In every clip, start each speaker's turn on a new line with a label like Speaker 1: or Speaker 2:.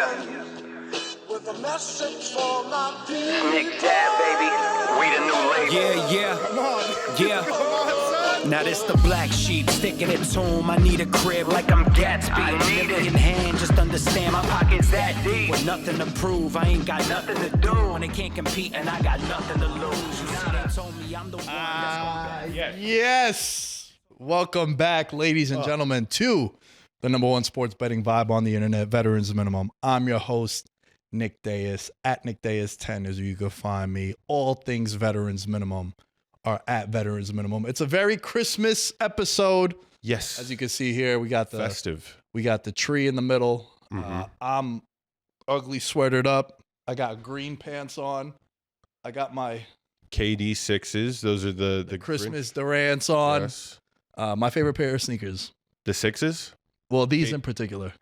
Speaker 1: With a message for my people.
Speaker 2: Nick Dad, baby. We the new label.
Speaker 3: Yeah. Now this the black sheep sticking its home. I need a crib like I'm Gatsby.
Speaker 2: I need
Speaker 3: Million
Speaker 2: it.
Speaker 3: in hand, just understand my
Speaker 2: Pockets that deep.
Speaker 3: with nothing to prove. I ain't got nothing to do. When they can't compete and I got nothing to lose. You see, they told me I'm the one that's gonna
Speaker 4: Yes. Welcome back, ladies and gentlemen, to the number one sports betting vibe on the internet, Veterans Minimum. I'm your host, Nick Dais. At Nick Dais 10 is where you can find me. All things Veterans Minimum are at Veterans Minimum. It's a very Christmas episode.
Speaker 5: Yes.
Speaker 4: As you can see here, we got the
Speaker 5: Festive.
Speaker 4: We got the tree in the middle.
Speaker 5: Mhm.
Speaker 4: I'm ugly sweatered up. I got green pants on. I got my
Speaker 5: KD sixes. Those are the
Speaker 4: Christmas Durants on.
Speaker 5: Yes.
Speaker 4: My favorite pair of sneakers.
Speaker 5: The sixes?
Speaker 4: Well, these
Speaker 5: Hey.
Speaker 4: in particular.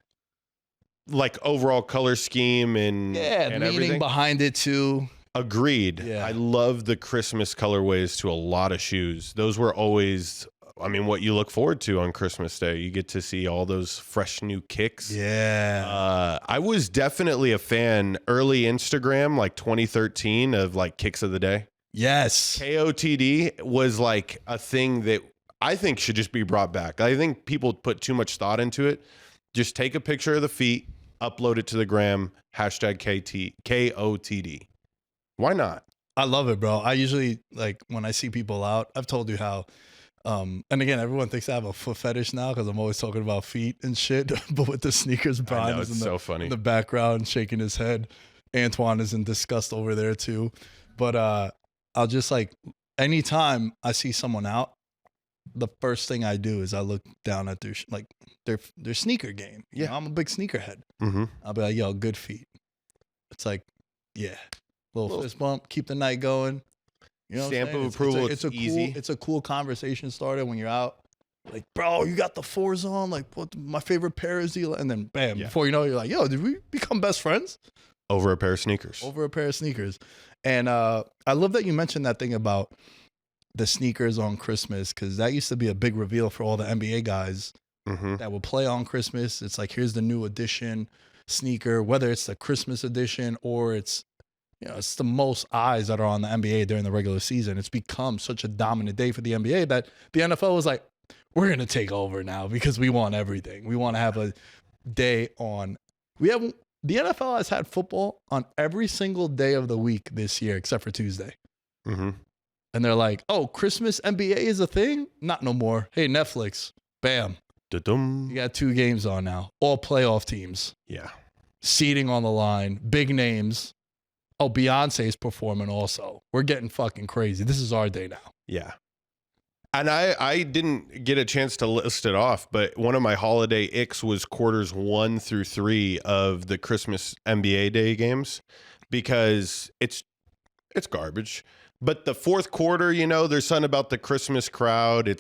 Speaker 5: Like overall color scheme and
Speaker 4: Yeah,
Speaker 5: and
Speaker 4: meaning
Speaker 5: everything.
Speaker 4: behind it too.
Speaker 5: Agreed.
Speaker 4: Yeah.
Speaker 5: I love the Christmas colorways to a lot of shoes. Those were always, I mean, what you look forward to on Christmas Day. You get to see all those fresh new kicks.
Speaker 4: Yeah.
Speaker 5: I was definitely a fan early Instagram, like 2013, of like kicks of the day.
Speaker 4: Yes.
Speaker 5: KOTD was like a thing that I think should just be brought back. I think people put too much thought into it. Just take a picture of the feet, upload it to the gram, hashtag KOTD. Why not?
Speaker 4: I love it, bro. I usually, like, when I see people out, I've told you how, and again, everyone thinks I have a foot fetish now because I'm always talking about feet and shit. But with the sneakers, Brian
Speaker 5: know,
Speaker 4: is
Speaker 5: it's so funny.
Speaker 4: in the background shaking his head. Antoine is in disgust over there too. But I'll just like, anytime I see someone out, the first thing I do is I look down at their sneaker game. You know, I'm a big sneakerhead.
Speaker 5: Mm-hmm.
Speaker 4: I'll be like, yo, good feet. It's like, yeah, little fist bump, keep the night going. You know, what I'm
Speaker 5: Stamp
Speaker 4: saying?
Speaker 5: of approval.
Speaker 4: It's a
Speaker 5: easy.
Speaker 4: cool. It's a cool conversation starter when you're out. Like, bro, you got the fours on. Like, what? My favorite pair is the. And then, bam!
Speaker 5: Yeah.
Speaker 4: Before you know, it, you're like, yo, did we become best friends
Speaker 5: Over a pair of sneakers.
Speaker 4: over a pair of sneakers? And I love that you mentioned that thing about the sneakers on Christmas, because that used to be a big reveal for all the NBA guys
Speaker 5: Mm-hmm.
Speaker 4: that will play on Christmas. It's like, here's the new edition sneaker, whether it's the Christmas edition or it's, you know, it's the most eyes that are on the NBA during the regular season. It's become such a dominant day for the NBA that the NFL was like, we're going to take over now because we want everything. We want to have a day on. The NFL has had football on every single day of the week this year, except for Tuesday.
Speaker 5: Mm-hmm.
Speaker 4: And they're like, oh, Christmas NBA is a thing? Not no more. Hey, Netflix, bam. You got 2 games on now. All playoff teams.
Speaker 5: Yeah.
Speaker 4: Seating on the line. Big names. Oh, Beyonce's performing also. We're getting fucking crazy. This is our day now.
Speaker 5: Yeah. And I didn't get a chance to list it off, but one of my holiday icks was quarters 1 through 3 of the Christmas NBA Day games, because it's garbage. But the fourth quarter, you know, there's something about the Christmas crowd.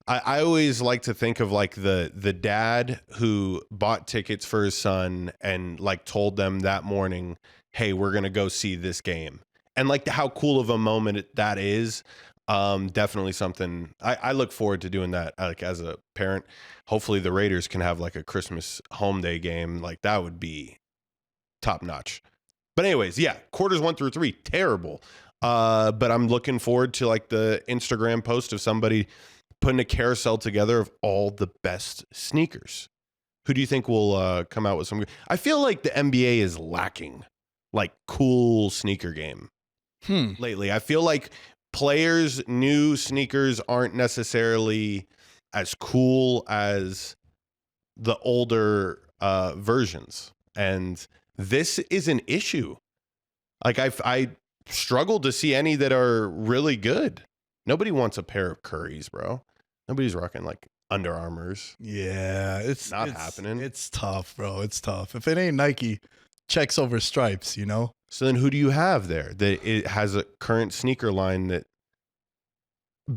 Speaker 5: I always like to think of like the dad who bought tickets for his son and like told them that morning, hey, we're going to go see this game. And like how cool of a moment that is. Definitely something I look forward to doing that. Like as a parent, hopefully the Raiders can have like a Christmas home day game. Like that would be top notch. But anyways, yeah, quarters 1 through 3, terrible. But I'm looking forward to like the Instagram post of somebody putting a carousel together of all the best sneakers. Who do you think will come out with some? I feel like the NBA is lacking like cool sneaker game lately. I feel like players' new sneakers aren't necessarily as cool as the older versions. And this is an issue. Like I struggle to see any that are really good. Nobody wants a pair of Currys, bro. Nobody's rocking like Under Armours.
Speaker 4: Yeah, it's
Speaker 5: Not happening.
Speaker 4: It's tough, bro. It's tough. If it ain't Nike, checks over stripes, you know?
Speaker 5: So then who do you have there that it has a current sneaker line that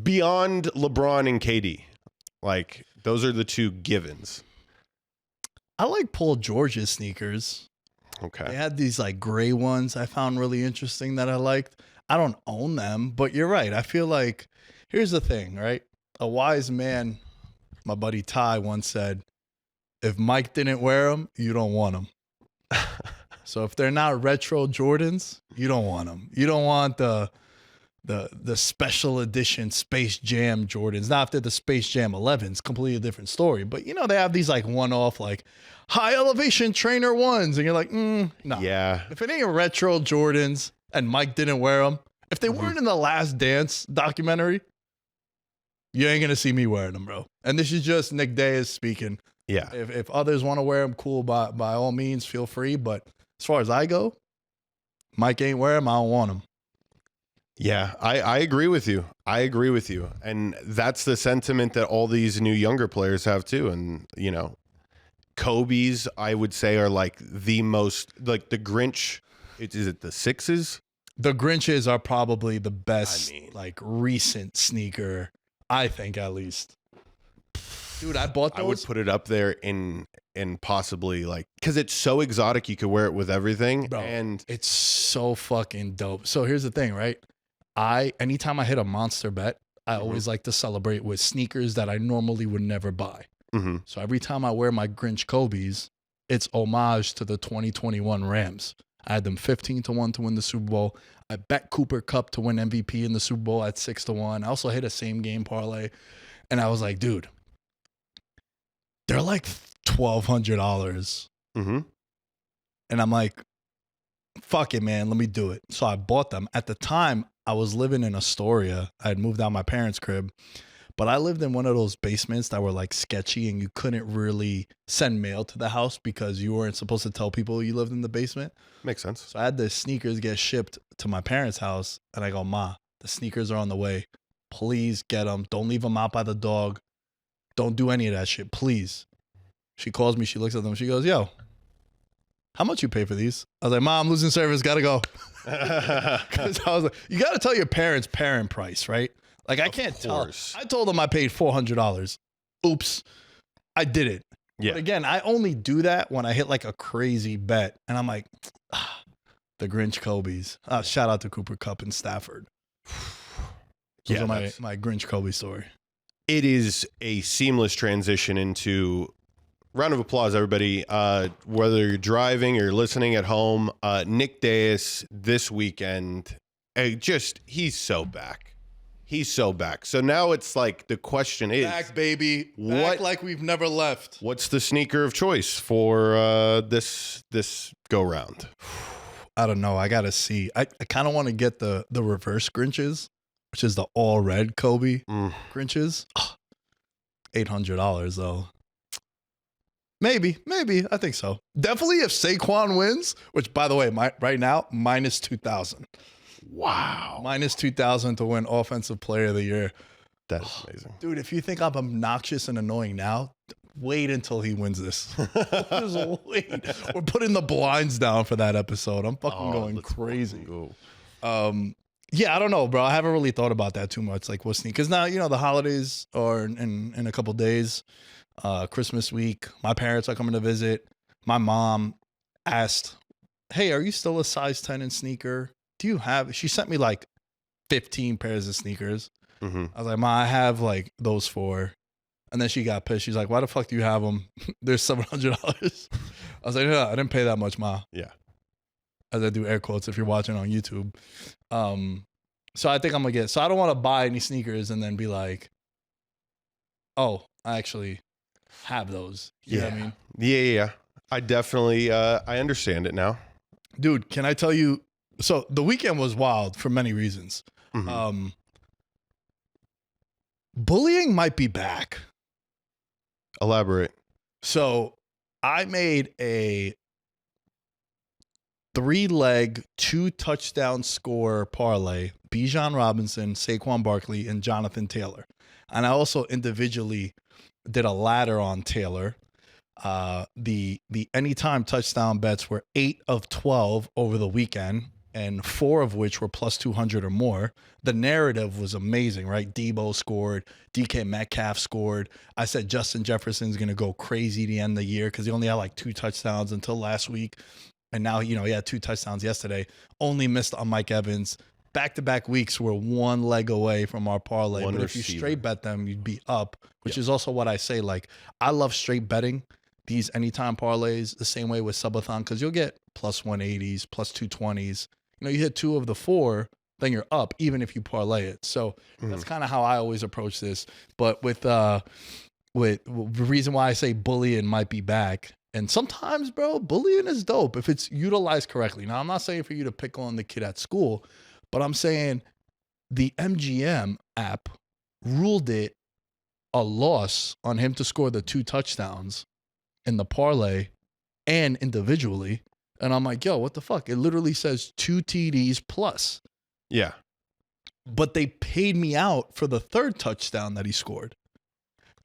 Speaker 5: beyond LeBron and KD? Like those are the 2 givens.
Speaker 4: I like Paul George's sneakers.
Speaker 5: Okay.
Speaker 4: They had these like gray ones I found really interesting that I liked. I don't own them, but you're right. I feel like, here's the thing, right? A wise man, my buddy Ty, once said, if Mike didn't wear them, you don't want them. So if they're not retro Jordans, you don't want them. You don't want the special edition Space Jam Jordans. Now, if they're the Space Jam 11s, completely different story. But, you know, they have these like one-off, like high elevation trainer ones. And you're like, no.
Speaker 5: Yeah.
Speaker 4: If it ain't retro Jordans and Mike didn't wear them, if they weren't in the Last Dance documentary, you ain't going to see me wearing them, bro. And this is just Nick Dais speaking.
Speaker 5: Yeah.
Speaker 4: If others want to wear them, cool, by all means, feel free. But as far as I go, Mike ain't wearing them. I don't want them.
Speaker 5: Yeah, I agree with you. I agree with you. And that's the sentiment that all these new younger players have too. And, you know, Kobe's, I would say, are like the most, like the Grinch. Is it the sixes?
Speaker 4: The Grinches are probably the best, like recent sneaker, I think, at least. Dude, I bought those.
Speaker 5: I would put it up there in possibly like, because it's so exotic, you could wear it with everything.
Speaker 4: Bro,
Speaker 5: and
Speaker 4: it's so fucking dope. So here's the thing, right? Anytime I hit a monster bet, I always like to celebrate with sneakers that I normally would never buy. So every time I wear my Grinch Kobe's, it's homage to the 2021 Rams. I had them 15-1 to win the Super Bowl. I bet Cooper Kupp to win MVP in the Super Bowl at 6-1. I also hit a same game parlay. And I was like, dude, they're like $1,200. And I'm like, fuck it, man. Let me do it. So I bought them. At the time, I was living in Astoria. I had moved out of my parents' crib. But I lived in one of those basements that were like sketchy and you couldn't really send mail to the house because you weren't supposed to tell people you lived in the basement.
Speaker 5: Makes sense.
Speaker 4: So I had the sneakers get shipped to my parents' house and I go, Ma, the sneakers are on the way. Please get them. Don't leave them out by the dog. Don't do any of that shit, please. She calls me. She looks at them. She goes, yo, how much you pay for these? I was like, Mom, I'm losing service. Gotta go. Because I was like, you got to tell your parents parent price, right? Like, I can't tell. I told them I paid $400. Oops. I did it.
Speaker 5: Yeah.
Speaker 4: But again, I only do that when I hit like a crazy bet. And I'm like, the Grinch Kobe's. Shout out to Cooper Kupp and Stafford. Those are my Grinch Kobe story.
Speaker 5: It is a seamless transition into round of applause, everybody. Whether you're driving or listening at home, Nick Dais this weekend, he's so back. He's so back. So now it's like the question is,
Speaker 4: back, baby. Back like we've never left.
Speaker 5: What's the sneaker of choice for this go round?
Speaker 4: I don't know. I gotta see. I kind of want to get the reverse Grinches, which is the all red Kobe Grinches. $800 though. Maybe. I think so. Definitely if Saquon wins, which by the way, right now, minus 2,000.
Speaker 5: Wow.
Speaker 4: Minus 2,000 to win Offensive Player of the Year.
Speaker 5: That's amazing.
Speaker 4: Dude, if you think I'm obnoxious and annoying now, wait until he wins this. Just wait. We're putting the blinds down for that episode. I'm fucking going crazy. Yeah, I don't know, bro. I haven't really thought about that too much. Like, what's neat? Because now, you know, the holidays are in a couple days. Christmas week. My parents are coming to visit. My mom asked, hey, are you still a size 10 in sneaker? Do you have? She sent me like 15 pairs of sneakers. I was like, Ma, I have like those 4. And then she got pissed. She's like, why the fuck do you have them? They're $700. I was like, yeah, I didn't pay that much, Ma.
Speaker 5: Yeah.
Speaker 4: As I do air quotes if you're watching on YouTube. So I think I'm gonna so I don't want to buy any sneakers and then be like, oh, I actually have those. You know what I mean?
Speaker 5: Yeah. I definitely I understand it now.
Speaker 4: Dude, can I tell you? So the weekend was wild for many reasons. Bullying might be back.
Speaker 5: Elaborate.
Speaker 4: So I made a 3-leg 2-touchdown score parlay. Bijan Robinson, Saquon Barkley, and Jonathan Taylor. And I also individually did a ladder on Taylor. The anytime touchdown bets were 8 of 12 over the weekend, and 4 of which were plus 200 or more. The narrative was amazing, right? Debo scored, DK Metcalf scored. I said Justin Jefferson's going to go crazy the end of the year because he only had like 2 touchdowns until last week. And now, you know, he had 2 touchdowns yesterday, only missed on Mike Evans. Back-to-back weeks were 1 leg away from our parlay. But if you straight bet them, you'd be up, which is also what I say. Like, I love straight betting these anytime parlays the same way with subathon, because you'll get plus 180s, plus 220s. You know, you hit 2 of the 4, then you're up, even if you parlay it. So that's kind of how I always approach this. But with the reason why I say bullying might be back, and sometimes, bro, bullying is dope if it's utilized correctly. Now, I'm not saying for you to pick on the kid at school, but I'm saying the MGM app ruled it a loss on him to score the 2 touchdowns in the parlay and individually. And I'm like, yo, what the fuck? It literally says 2 TDs plus.
Speaker 5: Yeah.
Speaker 4: But they paid me out for the 3rd touchdown that he scored.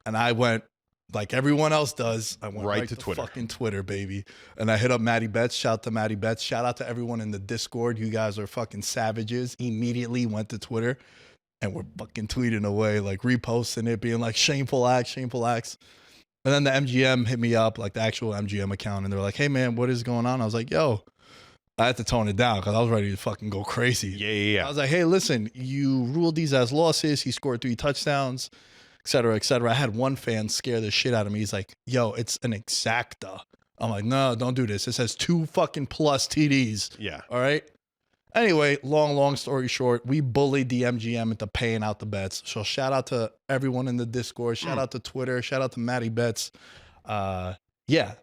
Speaker 4: And I went, like everyone else does, I went right to Twitter. Fucking Twitter, baby. And I hit up Matty Betts. Shout out to Matty Betts. Shout out to everyone in the Discord. You guys are fucking savages. Immediately went to Twitter and we're fucking tweeting away, like reposting it, being like shameful acts, shameful acts. And then the MGM hit me up, like the actual MGM account, and they were like, hey, man, what is going on? I was like, yo, I had to tone it down because I was ready to fucking go crazy.
Speaker 5: Yeah.
Speaker 4: I was like, hey, listen, you ruled these as losses. He scored 3 touchdowns, et cetera, et cetera. I had one fan scare the shit out of me. He's like, yo, it's an exacta. I'm like, no, don't do this. It says 2 fucking plus TDs.
Speaker 5: Yeah.
Speaker 4: All right. Anyway, long story short, we bullied the MGM into paying out the bets. So shout out to everyone in the Discord. Shout out to Twitter. Shout out to Matty Betts. Yeah.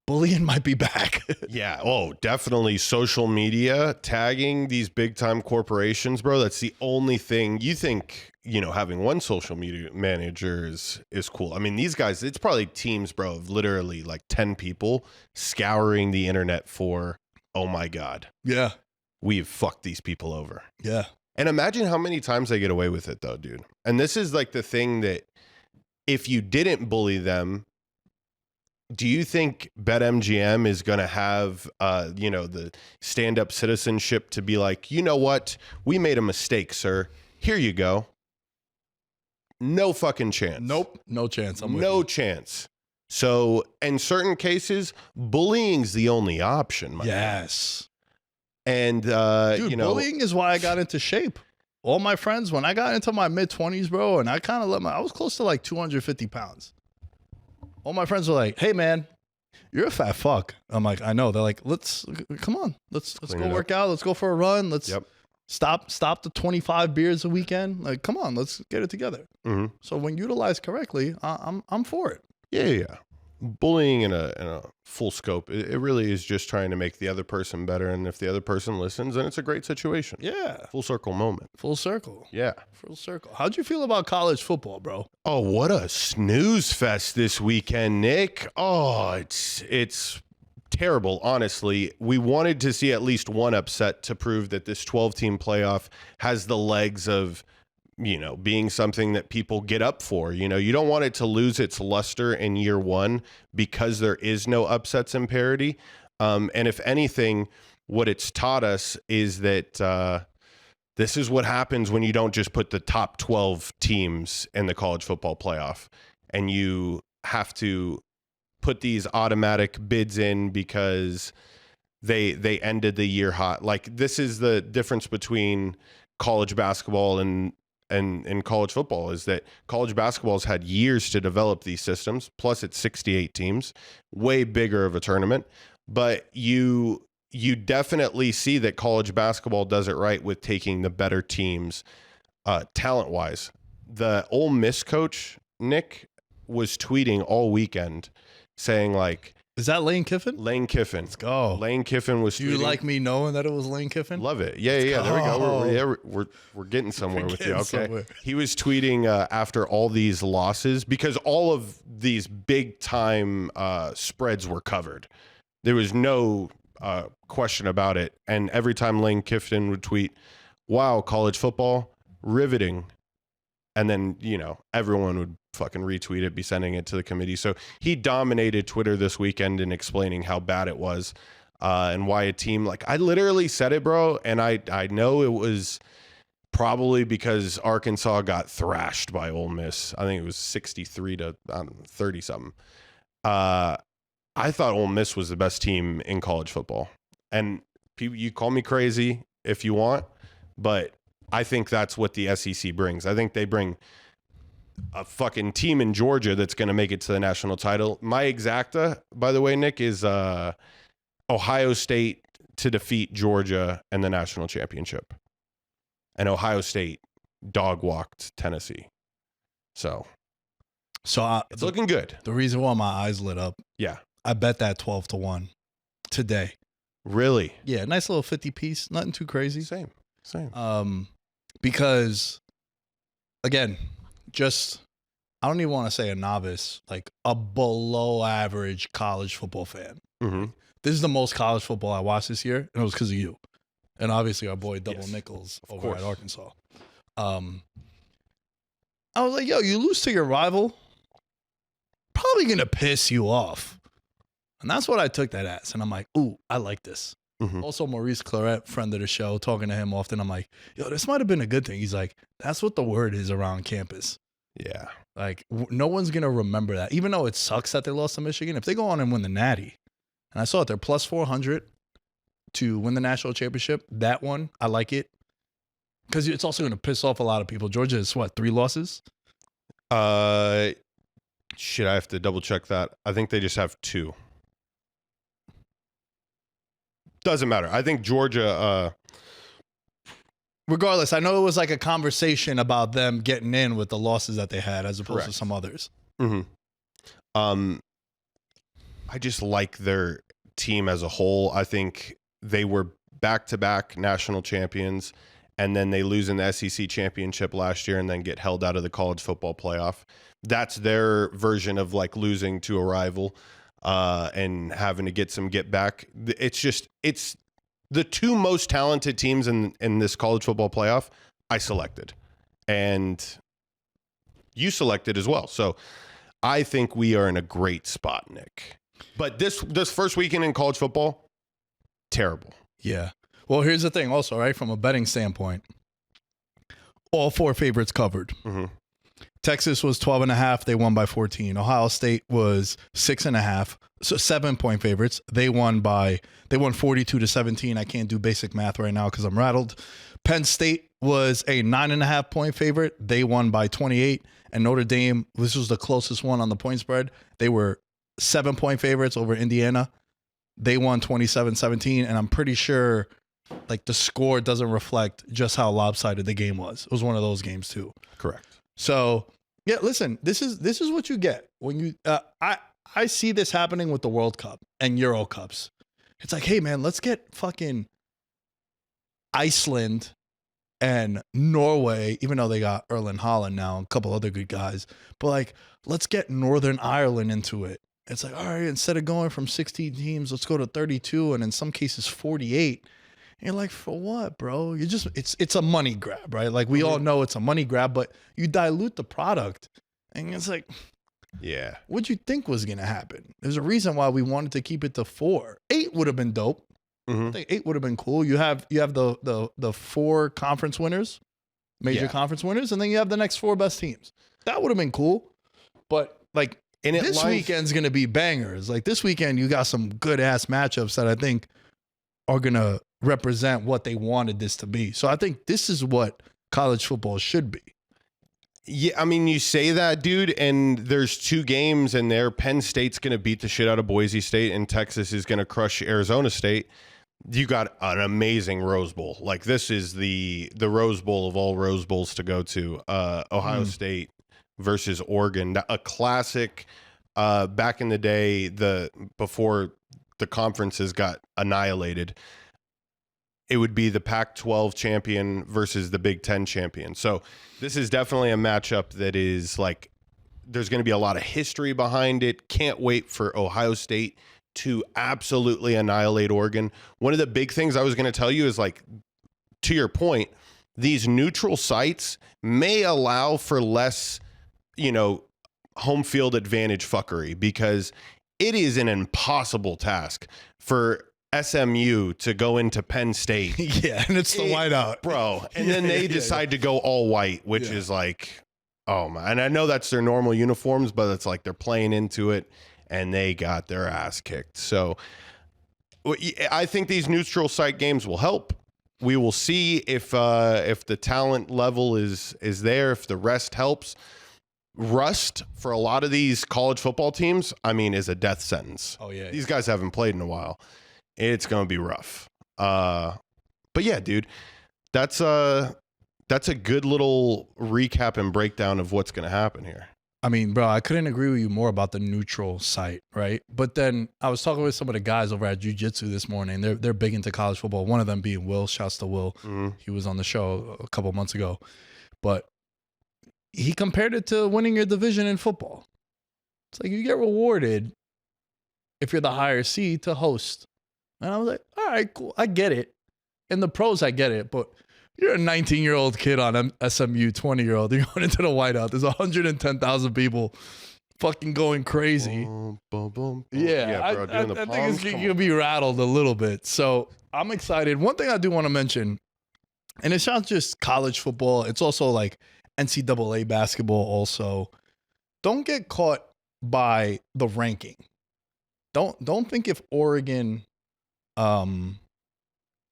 Speaker 4: Bullying might be back.
Speaker 5: Yeah. Oh, definitely social media, tagging these big time corporations, bro. That's the only thing you think, you know, having one social media manager is cool. I mean, these guys, it's probably teams, bro, of literally like 10 people scouring the internet for, oh my God.
Speaker 4: Yeah.
Speaker 5: We've fucked these people over.
Speaker 4: Yeah.
Speaker 5: And imagine how many times they get away with it though, dude. And this is like the thing that if you didn't bully them, do you think BetMGM is going to have, you know, the stand-up citizenship to be like, you know what? We made a mistake, sir. Here you go. No fucking chance.
Speaker 4: Nope. No chance. I'm with
Speaker 5: no
Speaker 4: you.
Speaker 5: chance. So in certain cases, bullying's the only option.
Speaker 4: Yes.
Speaker 5: And,
Speaker 4: dude,
Speaker 5: you know,
Speaker 4: bullying is why I got into shape. All my friends, when I got into my mid-20s, bro, and I kind of I was close to like 250 pounds. All my friends were like, hey, man, you're a fat fuck. I'm like, I know. They're like, come on. Let's go work out. Let's go for a run. Let's stop the 25 beers a weekend. Like, come on, let's get it together.
Speaker 5: Mm-hmm.
Speaker 4: So when utilized correctly, I'm for it.
Speaker 5: Yeah. Bullying in a full scope, it really is just trying to make the other person better. And if the other person listens, then it's a great situation.
Speaker 4: Yeah.
Speaker 5: Full circle moment.
Speaker 4: Full circle.
Speaker 5: Yeah.
Speaker 4: Full circle. How'd you feel about college football, bro?
Speaker 5: Oh, what a snooze fest this weekend, Nick. Oh, it's terrible, honestly. We wanted to see at least one upset to prove that this 12-team playoff has the legs of, you know, being something that people get up for. You know, you don't want it to lose its luster in year one because there is no upsets in parity. And if anything, what it's taught us is that this is what happens when you don't just put the top 12 teams in the college football playoff and you have to put these automatic bids in because they ended the year hot. Like, this is the difference between college basketball and college football, is that college basketball has had years to develop these systems. Plus it's 68 teams, way bigger of a tournament, but you definitely see that college basketball does it right with taking the better teams, talent wise. The Ole Miss coach, Nick, was tweeting all weekend saying like,
Speaker 4: is that Lane Kiffin?
Speaker 5: Lane Kiffin.
Speaker 4: Let's go.
Speaker 5: Lane Kiffin was
Speaker 4: Do you
Speaker 5: tweeting.
Speaker 4: like me knowing that it was Lane Kiffin?
Speaker 5: Love it. Yeah. There we go. We're getting somewhere with you. Okay.
Speaker 4: Somewhere.
Speaker 5: He was tweeting after all these losses because all of these big time spreads were covered. There was no question about it. And every time Lane Kiffin would tweet, wow, college football, riveting. And then, you know, everyone would fucking retweet it, be sending it to the committee. So he dominated Twitter this weekend in explaining how bad it was and why a team, like, I literally said it, bro. And I know it was probably because Arkansas got thrashed by Ole Miss. I think it was 63 to 30 something. I thought Ole Miss was the best team in college football. And people, you call me crazy if you want, but I think that's what the SEC brings. I think they bring a fucking team in Georgia that's going to make it to the national title. My exacta, by the way, Nick, is Ohio State to defeat Georgia in the national championship. And Ohio State dog walked Tennessee. So it's looking good.
Speaker 4: The reason why my eyes lit up,
Speaker 5: Yeah.
Speaker 4: I bet that 12-1 today.
Speaker 5: Really?
Speaker 4: Yeah, nice little 50 piece, nothing too crazy.
Speaker 5: Same.
Speaker 4: Because again, I don't even want to say a novice, like a below average college football fan.
Speaker 5: Mm-hmm.
Speaker 4: This is the most college football I watched this year, and it was because of you. And obviously our boy Double Nichols over at Arkansas. I was like, yo, you lose to your rival, probably going to piss you off. And that's what I took that as. And I'm like, ooh, I like this.
Speaker 5: Mm-hmm.
Speaker 4: Also, Maurice Claret, friend of the show, talking to him often. I'm like, yo, this might have been a good thing. He's like, that's what the word is around campus.
Speaker 5: Yeah.
Speaker 4: Like, no one's going to remember that. Even though it sucks that they lost to Michigan, if they go on and win the Natty, and I saw it, they're plus 400 to win the national championship. That one, I like it. Because it's also going to piss off a lot of people. Georgia is what, 3 losses?
Speaker 5: Shit, I have to double check that. I think they just have 2. Doesn't matter. I think Georgia.
Speaker 4: Regardless, I know it was like a conversation about them getting in with the losses that they had as opposed to some others.
Speaker 5: Mm-hmm. I just like their team as a whole. I think they were back-to-back national champions, and then they lose in the SEC championship last year and then get held out of the college football playoff. That's their version of like losing to a rival and having to get back. It's the 2 most talented teams in this college football playoff I selected, and you selected as well. So I think we are in a great spot, Nick. But this first weekend in college football, terrible.
Speaker 4: Yeah. Well, here's the thing also, right? From a betting standpoint, all 4 favorites covered.
Speaker 5: Mm-hmm.
Speaker 4: Texas was 12.5. They won by 14. Ohio State was 6.5. So 7-point favorites. They won 42-17. I can't do basic math right now because I'm rattled. Penn State was a 9.5-point favorite. They won by 28. And Notre Dame, this was the closest one on the point spread. They were 7-point favorites over Indiana. They won 27-17. And I'm pretty sure like the score doesn't reflect just how lopsided the game was. It was one of those games too.
Speaker 5: Correct.
Speaker 4: So yeah, listen, this is what you get when you, I see this happening with the World Cup and Euro Cups. It's like, hey man, let's get fucking Iceland and Norway, even though they got Erling Haaland now, and a couple other good guys, but like, let's get Northern Ireland into it. It's like, all right, instead of going from 16 teams, let's go to 32 and in some cases 48. And you're like, for what, bro? You just it's a money grab, right? Like we all know it's a money grab, but you dilute the product. And it's like,
Speaker 5: yeah.
Speaker 4: What'd you think was gonna happen? There's a reason why we wanted to keep it to 4. 8 would have been dope.
Speaker 5: Mm-hmm.
Speaker 4: I think 8 would have been cool. You have the 4 conference winners, major conference winners, and then you have the next 4 best teams. That would have been cool. But like this weekend's gonna be bangers. Like this weekend, you got some good ass matchups that I think are gonna represent what they wanted this to be. So I think this is what college football should be.
Speaker 5: Yeah, I mean, you say that, dude, and there's 2 games, and there Penn State's going to beat the shit out of Boise State, and Texas is going to crush Arizona State. You got an amazing Rose Bowl. Like, this is the Rose Bowl of all Rose Bowls to go to. Ohio State versus Oregon. A classic back in the day, before the conferences got annihilated. It would be the Pac-12 champion versus the Big Ten champion. So this is definitely a matchup that is like, there's going to be a lot of history behind it. Can't wait for Ohio State to absolutely annihilate Oregon. One of the big things I was going to tell you is like, to your point, these neutral sites may allow for less, home field advantage fuckery, because it is an impossible task for SMU to go into Penn State.
Speaker 4: Yeah, and it's the whiteout.
Speaker 5: Bro. And then they decide to go all white, which is like, oh man. And I know that's their normal uniforms, but it's like they're playing into it and they got their ass kicked. So I think these neutral site games will help. We will see if the talent level is there, if the rest helps. rust for a lot of these college football teams, I mean, is a death sentence.
Speaker 4: Oh yeah.
Speaker 5: These guys haven't played in a while. It's going to be rough. But yeah, dude, that's a good little recap and breakdown of what's going to happen here.
Speaker 4: I mean, bro, I couldn't agree with you more about the neutral site, right? But then I was talking with some of the guys over at Jiu-Jitsu this morning. They're big into college football. One of them being Will. Shouts to Will. He was on the show a couple months ago. But he compared it to winning your division in football. It's like you get rewarded if you're the higher seed to host. And I was like, all right, cool. I get it. In the pros, I get it. But you're a 19-year-old kid on SMU, 20-year-old. You're going into the whiteout. There's 110,000 people fucking going crazy.
Speaker 5: Boom, boom, boom.
Speaker 4: Yeah,
Speaker 5: bro,
Speaker 4: I think it's going to be rattled a little bit. So I'm excited. One thing I do want to mention, and it's not just college football. It's also like NCAA basketball also. Don't get caught by the ranking. Don't think if Oregon...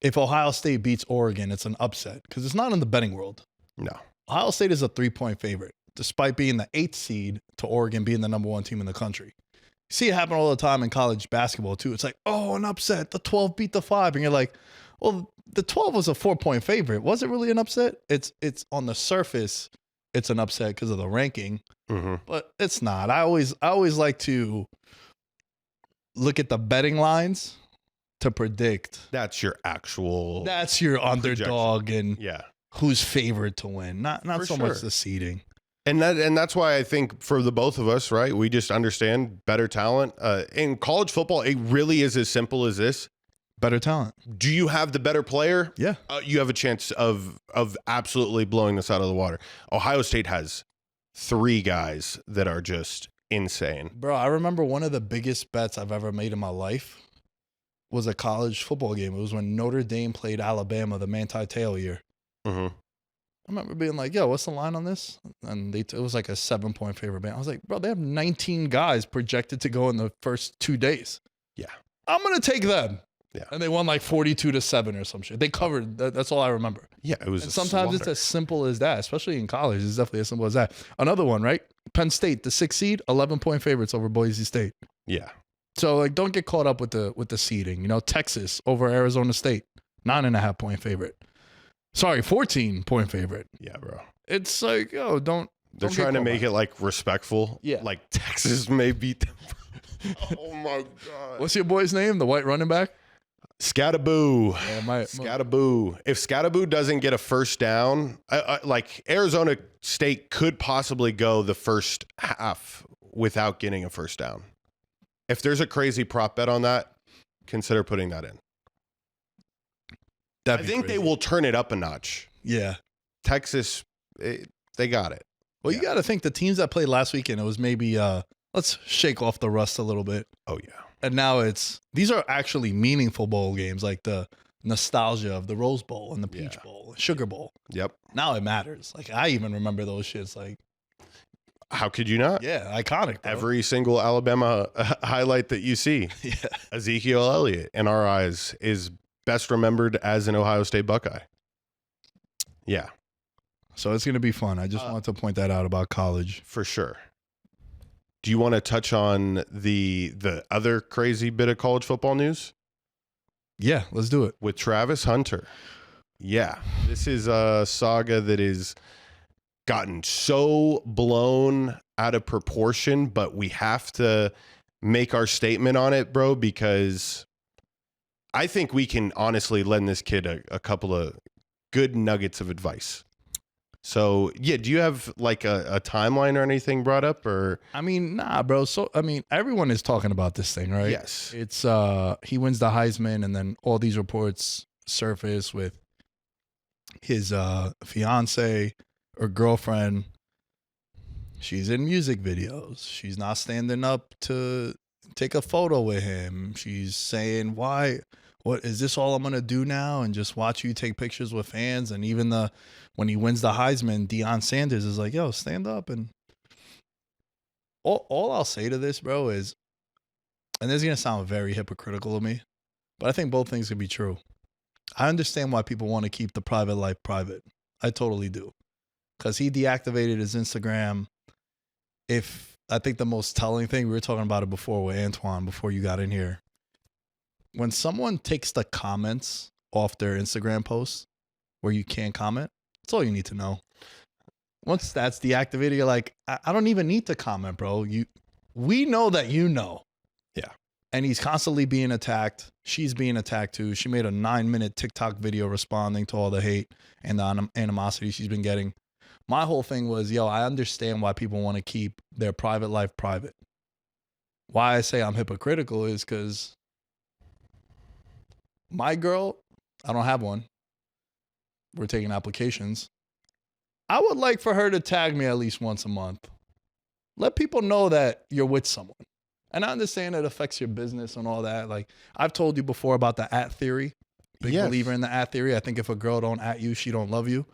Speaker 4: if Ohio State beats Oregon, it's an upset because it's not in the betting world.
Speaker 5: No.
Speaker 4: Ohio State is a 3-point favorite, despite being the 8th seed to Oregon being the number 1 team in the country. You see it happen all the time in college basketball, too. It's like, oh, an upset. The 12 beat the 5. And you're like, well, the 12 was a 4-point favorite. Was it really an upset? It's on the surface, it's an upset because of the ranking, but it's not. I always like to look at the betting lines to predict.
Speaker 5: That's your actual.
Speaker 4: That's your underdog and who's favored to win. Not so much the seeding.
Speaker 5: And that's why I think for the both of us, right? We just understand better talent. In college football, it really is as simple as this.
Speaker 4: Better talent.
Speaker 5: Do you have the better player?
Speaker 4: Yeah.
Speaker 5: You have a chance of absolutely blowing this out of the water. Ohio State has 3 guys that are just insane.
Speaker 4: Bro, I remember one of the biggest bets I've ever made in my life was a college football game. It was when Notre Dame played Alabama the Manti Te'o year. I remember being like, yo, what's the line on this? And it was like a 7-point favorite band. I was like, bro, they have 19 guys projected to go in the first 2 days.
Speaker 5: Yeah.
Speaker 4: I'm going to take them.
Speaker 5: Yeah.
Speaker 4: And they won like 42-7 or some shit. They covered. That's all I remember.
Speaker 5: Yeah, it was.
Speaker 4: And sometimes it's as simple as that, especially in college. It's definitely as simple as that. Another one, right? Penn State, the 6th seed, 11-point favorites over Boise State.
Speaker 5: Yeah.
Speaker 4: So like, don't get caught up with the seeding. You know, Texas over Arizona State, 9.5-point favorite. Sorry, 14-point favorite.
Speaker 5: Yeah, bro.
Speaker 4: It's like, yo, don't.
Speaker 5: They're trying to make it like respectful.
Speaker 4: Yeah.
Speaker 5: Like Texas may beat them. Oh my God.
Speaker 4: What's your boy's name? The white running back?
Speaker 5: Scattaboo.
Speaker 4: Yeah,
Speaker 5: Scattaboo. If Scattaboo doesn't get a first down, like Arizona State could possibly go the first half without getting a first down. If there's a crazy prop bet on that, consider putting that in. I think they will turn it up a notch.
Speaker 4: Yeah.
Speaker 5: Texas, they got it.
Speaker 4: Well, you got to think the teams that played last weekend, it was maybe, let's shake off the rust a little bit.
Speaker 5: Oh, yeah.
Speaker 4: And now these are actually meaningful bowl games, like the nostalgia of the Rose Bowl and the Peach Bowl, Sugar Bowl.
Speaker 5: Yep.
Speaker 4: Now it matters. Like, I even remember those shits. Like,
Speaker 5: how could you not?
Speaker 4: Yeah, iconic, bro.
Speaker 5: Every single Alabama highlight that you see, Ezekiel Elliott, in our eyes, is best remembered as an Ohio State Buckeye. Yeah.
Speaker 4: So it's going to be fun. I just wanted to point that out about college.
Speaker 5: For sure. Do you want to touch on the other crazy bit of college football news?
Speaker 4: Yeah, let's do it.
Speaker 5: With Travis Hunter. Yeah. This is a saga that is gotten so blown out of proportion, but we have to make our statement on it, bro, because I think we can honestly lend this kid a couple of good nuggets of advice. So, yeah, do you have like a timeline or anything brought up? Or
Speaker 4: I mean, nah, bro. So, I mean, everyone is talking about this thing, right?
Speaker 5: Yes.
Speaker 4: It's he wins the Heisman, and then all these reports surface with his fiance or girlfriend. She's in music videos. She's not standing up to take a photo with him. She's saying, why? What is this all I'm going to do now? And just watch you take pictures with fans. And even when he wins the Heisman, Deion Sanders is like, yo, stand up. And all I'll say to this, bro, is, and this is going to sound very hypocritical of me, but I think both things can be true. I understand why people want to keep the private life private. I totally do. Because he deactivated his Instagram. I think the most telling thing, we were talking about it before with Antoine, before you got in here. When someone takes the comments off their Instagram posts where you can't comment, that's all you need to know. Once that's deactivated, you're like, I don't even need to comment, bro. We know that you know.
Speaker 5: Yeah.
Speaker 4: And he's constantly being attacked. She's being attacked too. She made a 9-minute TikTok video responding to all the hate and the animosity she's been getting. My whole thing was, I understand why people want to keep their private life private. Why I say I'm hypocritical is because my girl, I don't have one. We're taking applications. I would like for her to tag me at least once a month. Let people know that you're with someone. And I understand it affects your business and all that. Like, I've told you before about the at theory. Big believer in the at theory. I think if a girl don't at you, she don't love you.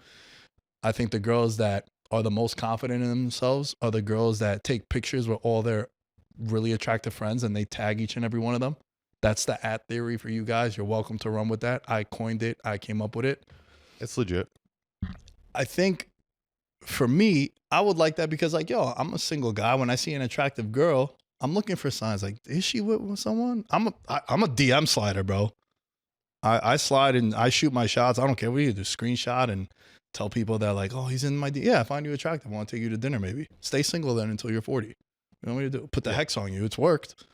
Speaker 4: I think the girls that are the most confident in themselves are the girls that take pictures with all their really attractive friends and they tag each and every one of them. That's the at theory for you guys. You're welcome to run with that. I coined it. I came up with it.
Speaker 5: It's legit.
Speaker 4: I think for me, I would like that because I'm a single guy. When I see an attractive girl, I'm looking for signs like, is she with someone? I'm a DM slider, bro. I slide and I shoot my shots. I don't care what you do. Screenshot and tell people that like, oh, he's in my DM. Yeah, I find you attractive. I want to take you to dinner maybe. Stay single then until you're 40. You know what to do? Put the hex on you. It's worked.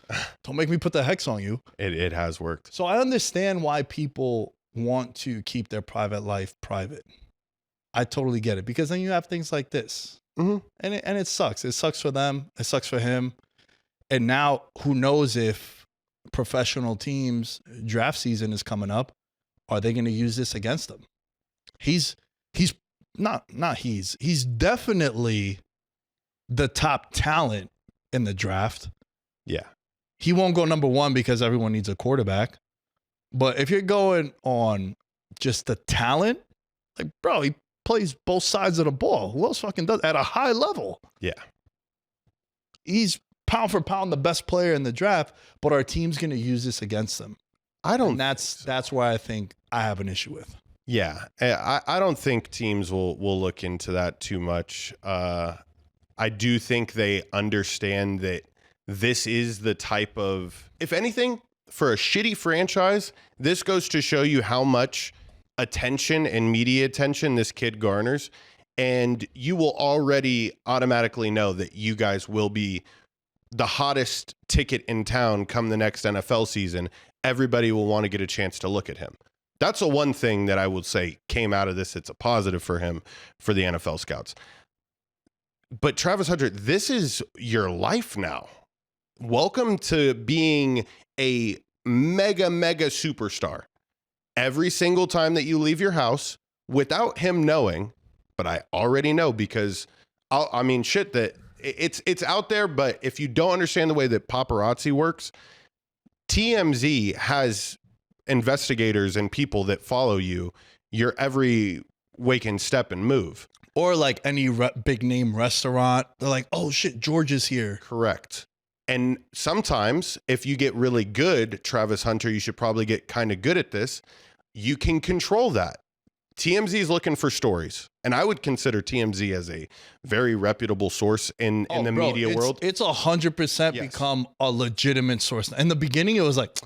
Speaker 4: Don't make me put the hex on you.
Speaker 5: It has worked.
Speaker 4: So I understand why people want to keep their private life private. I totally get it because then you have things like this.
Speaker 5: Mm-hmm.
Speaker 4: And it sucks. It sucks for them. It sucks for him. And now who knows if professional teams draft season is coming up, are they going to use this against them? He's definitely the top talent in the draft.
Speaker 5: Yeah.
Speaker 4: He won't go number one because everyone needs a quarterback. But if you're going on just the talent, like, bro, he plays both sides of the ball. Who else fucking does at a high level?
Speaker 5: Yeah.
Speaker 4: He's pound for pound the best player in the draft, but our team's going to use this against them. And that's where I think I have an issue with.
Speaker 5: Yeah. I don't think teams will look into that too much. I do think they understand that this is the type of, if anything, for a shitty franchise, this goes to show you how much attention and media attention this kid garners. And you will already automatically know that you guys will be the hottest ticket in town come the next NFL season. Everybody will want to get a chance to look at him. That's the one thing that I would say came out of this. It's a positive for him, for the NFL scouts. But Travis Hunter, this is your life now. Welcome to being a mega superstar. Every single time that you leave your house without him knowing, but I already know because that it's out there. But if you don't understand the way that paparazzi works, TMZ has investigators and people that follow you, your every wake and step and move.
Speaker 4: Or like any big name restaurant, they're like, oh shit, George is here.
Speaker 5: Correct. And sometimes if you get really good, Travis Hunter, you should probably get kind of good at this. You can control that. TMZ is looking for stories. And I would consider TMZ as a very reputable source in the media world.
Speaker 4: It's 100% become a legitimate source. In the beginning, it was like,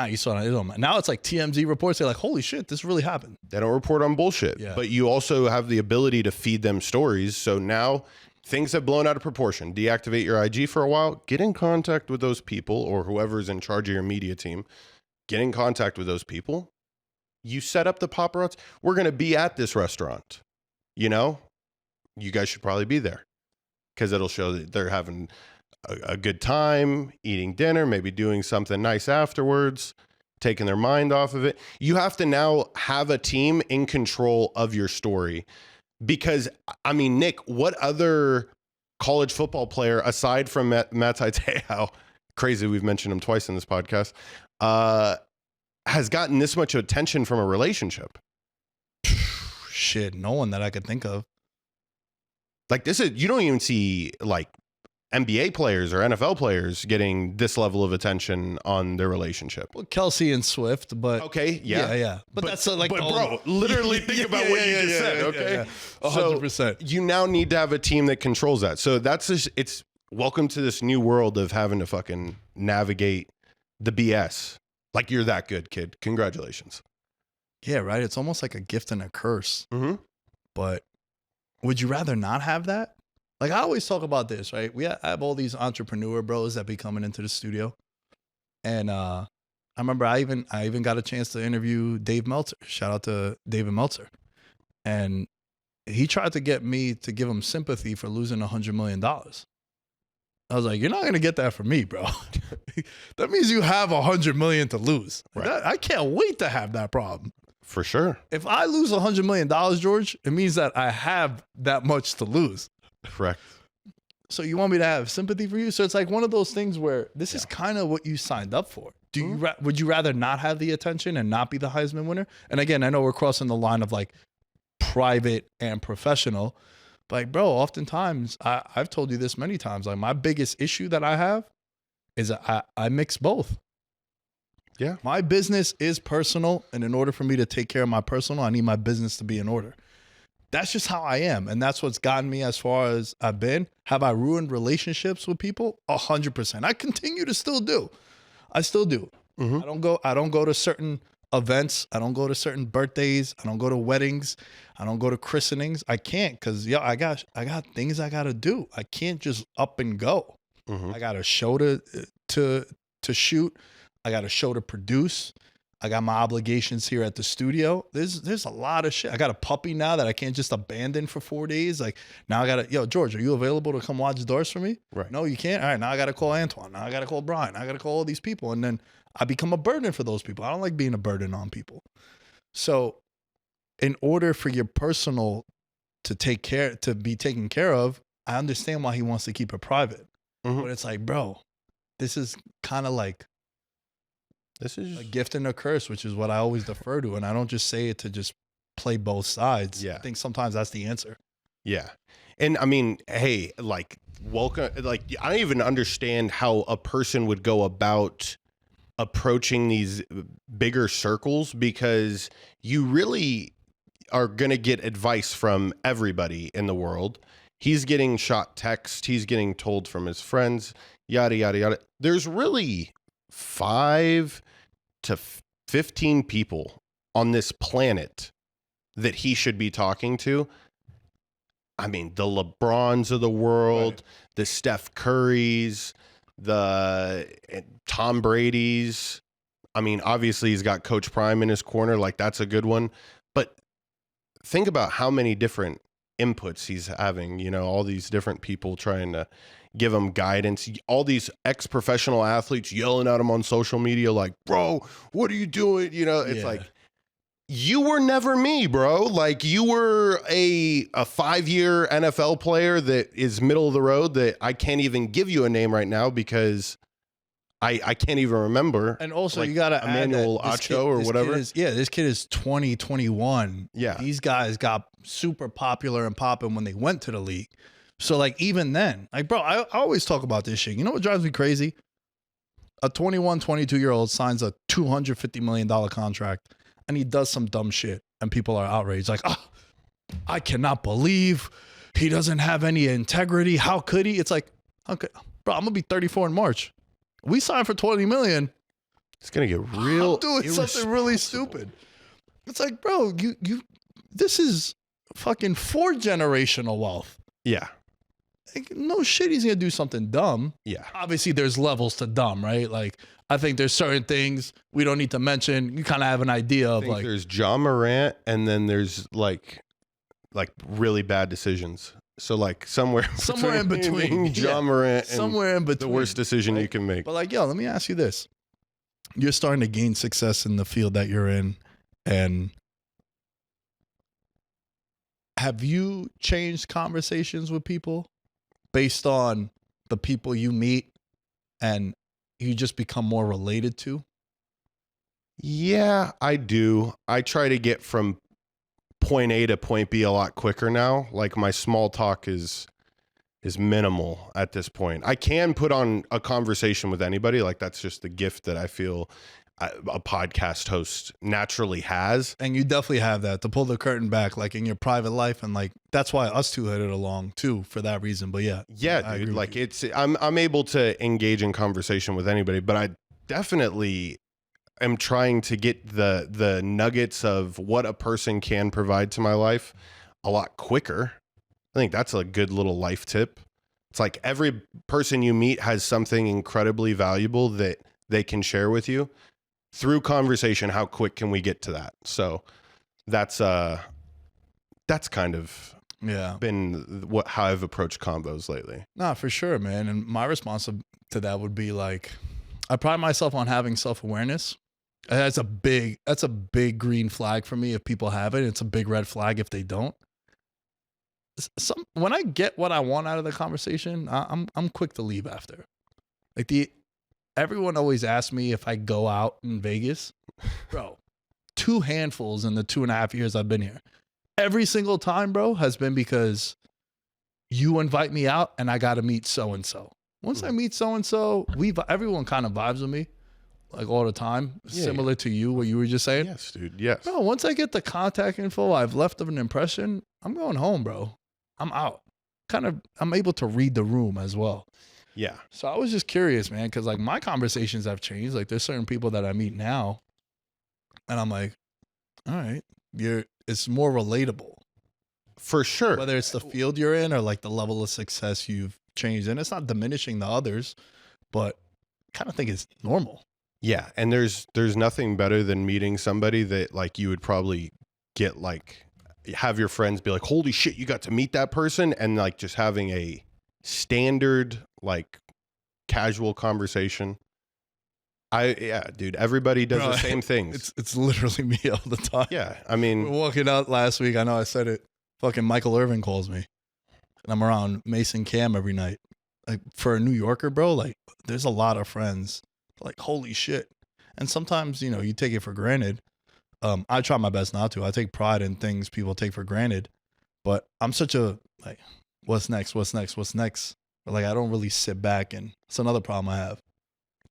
Speaker 4: you saw it. Now it's like TMZ reports. They're like, holy shit, this really happened.
Speaker 5: They don't report on bullshit.
Speaker 4: Yeah.
Speaker 5: But you also have the ability to feed them stories. So now things have blown out of proportion. Deactivate your IG for a while. Get in contact with those people or whoever's in charge of your media team. Get in contact with those people. You set up the paparazzi. We're going to be at this restaurant. You know, you guys should probably be there because it'll show that they're having a good time, eating dinner, maybe doing something nice afterwards, taking their mind off of it. You have to now have a team in control of your story because, I mean, Nick, what other college football player aside from Matt Taitao, crazy we've mentioned him twice in this podcast, has gotten this much attention from a relationship?
Speaker 4: Shit, no one that I could think of.
Speaker 5: Like this is, you don't even see like NBA players or NFL players getting this level of attention on their relationship.
Speaker 4: Well, Kelsey and Swift, but
Speaker 5: okay, yeah.
Speaker 4: But that's
Speaker 5: bro, literally think about what you just said. Okay,
Speaker 4: 100%.
Speaker 5: So you now need to have a team that controls that. So that's just, it's welcome to this new world of having to fucking navigate the BS. Like, you're that good, kid. Congratulations.
Speaker 4: Yeah, right. It's almost like a gift and a curse.
Speaker 5: Mm-hmm.
Speaker 4: But would you rather not have that? Like, I always talk about this, right? I have all these entrepreneur bros that be coming into the studio. And I remember I even got a chance to interview Dave Meltzer. Shout out to David Meltzer. And he tried to get me to give him sympathy for losing $100 million. I was like, you're not going to get that from me, bro. That means you have $100 million to lose.
Speaker 5: Right.
Speaker 4: I can't wait to have that problem.
Speaker 5: For sure.
Speaker 4: If I lose $100 million, George, it means that I have that much to lose.
Speaker 5: Correct.
Speaker 4: So you want me to have sympathy for you? So it's like one of those things where this is kind of what you signed up for. Would you rather not have the attention and not be the Heisman winner? And again, I know we're crossing the line of like private and professional. But like, bro, oftentimes, I've told you this many times, like my biggest issue that I have is that I mix both.
Speaker 5: Yeah.
Speaker 4: My business is personal. And in order for me to take care of my personal, I need my business to be in order. That's just how I am. And that's what's gotten me as far as I've been. Have I ruined relationships with people? 100%. I continue to still do. I still do.
Speaker 5: Mm-hmm.
Speaker 4: I don't go to certain events. I don't go to certain birthdays. I don't go to weddings. I don't go to christenings. I can't because I got things I gotta do. I can't just up and go.
Speaker 5: Mm-hmm.
Speaker 4: I got a show to shoot. I got a show to produce. I got my obligations here at the studio. There's a lot of shit. I got a puppy now that I can't just abandon for 4 days. Like now I gotta, George, are you available to come watch Dais for me?
Speaker 5: Right.
Speaker 4: No, you can't. All right, now I gotta call Antoine. Now I gotta call Brian. I gotta call all these people. And then I become a burden for those people. I don't like being a burden on people. So in order for your personal to be taken care of, I understand why he wants to keep it private.
Speaker 5: Mm-hmm.
Speaker 4: But it's like, bro, this is kind of like
Speaker 5: this is
Speaker 4: a gift and a curse, which is what I always defer to. And I don't just say it to just play both sides.
Speaker 5: Yeah.
Speaker 4: I think sometimes that's the answer.
Speaker 5: Yeah. And I mean, hey, like, welcome. Like, I don't even understand how a person would go about approaching these bigger circles because you really are going to get advice from everybody in the world. He's getting shot text. He's getting told from his friends, yada, yada, yada. There's really 5 to 15 people on this planet that he should be talking to. I mean, the LeBrons of the world, right. The Steph Currys, the Tom Brady's. I mean, obviously he's got Coach Prime in his corner. Like, that's a good one. But think about how many different inputs he's having, all these different people trying to give him guidance, all these ex-professional athletes yelling at him on social media like, bro, what are you doing? It's like, you were never me, bro. Like, you were a 5-year NFL player that is middle of the road that I can't even give you a name right now because I can't even remember.
Speaker 4: And also,
Speaker 5: like,
Speaker 4: you got to
Speaker 5: Emmanuel Acho or whatever.
Speaker 4: This kid is 20, 21.
Speaker 5: Yeah.
Speaker 4: These guys got super popular and popping when they went to the league. So, like, even then, like, bro, I always talk about this shit. You know what drives me crazy? A 21, 22-year-old signs a $250 million contract, and he does some dumb shit, and people are outraged. Like, I cannot believe he doesn't have any integrity. How could he? It's like, okay, bro, I'm going to be 34 in March. We signed for $20 million.
Speaker 5: It's going to get real.
Speaker 4: I'm doing something really stupid. It's like, bro, this is fucking 4 generational wealth.
Speaker 5: Yeah.
Speaker 4: Like, no shit, he's gonna do something dumb.
Speaker 5: Yeah.
Speaker 4: Obviously, there's levels to dumb, right? Like, I think there's certain things we don't need to mention. You kind of have an idea of like.
Speaker 5: There's John Morant, and then there's like really bad decisions. So like somewhere
Speaker 4: in between,
Speaker 5: John Morant, and
Speaker 4: somewhere in between,
Speaker 5: the worst decision
Speaker 4: right?
Speaker 5: you can make.
Speaker 4: But like, let me ask you this: you're starting to gain success in the field that you're in, and have you changed conversations with people based on the people you meet and you just become more related to?
Speaker 5: Yeah, I do. I try to get from point A to point B a lot quicker now. Like, my small talk is minimal at this point. I can put on a conversation with anybody. Like, that's just the gift that I feel a podcast host naturally has.
Speaker 4: And you definitely have that to pull the curtain back, like in your private life, and like that's why us two hit it along too for that reason. But yeah,
Speaker 5: Yeah, dude. Like I'm able to engage in conversation with anybody, but I definitely am trying to get the nuggets of what a person can provide to my life a lot quicker. I think that's a good little life tip. It's like every person you meet has something incredibly valuable that they can share with you. Through conversation, how quick can we get to that? So that's kind of been how I've approached combos lately.
Speaker 4: Nah, for sure, man. And my response to that would be like, I pride myself on having self-awareness. That's a big green flag for me if people have it. It's a big red flag if they don't. When I get what I want out of the conversation, I'm quick to leave after. Like everyone always asks me if I go out in Vegas. Bro, 2 handfuls in the 2.5 years I've been here. Every single time, bro, has been because you invite me out and I got to meet so-and-so. Once I meet so-and-so, everyone kind of vibes with me like all the time. Similar to you, what you were just saying.
Speaker 5: Yes, dude. Yes.
Speaker 4: Bro, once I get the contact info, I've left of an impression, I'm going home, bro. I'm out. I'm able to read the room as well.
Speaker 5: Yeah.
Speaker 4: So I was just curious, man, because like my conversations have changed. Like there's certain people that I meet now, and I'm like, all right, it's more relatable.
Speaker 5: For sure.
Speaker 4: Whether it's the field you're in or like the level of success you've changed. And it's not diminishing the others, but I kind of think it's normal.
Speaker 5: Yeah. And there's nothing better than meeting somebody that like you would probably get like, have your friends be like, holy shit, you got to meet that person. And like just having a standard, like casual conversation. Dude, everybody does the same things.
Speaker 4: It's literally me all the time.
Speaker 5: Yeah. I mean,
Speaker 4: we're walking out last week. I know I said it. Fucking Michael Irvin calls me and I'm around Mason Cam every night. Like for a New Yorker, bro, like there's a lot of friends like, holy shit. And sometimes, you take it for granted. I try my best not to. I take pride in things people take for granted, but I'm such a like, what's next? But like, I don't really sit back, and it's another problem I have.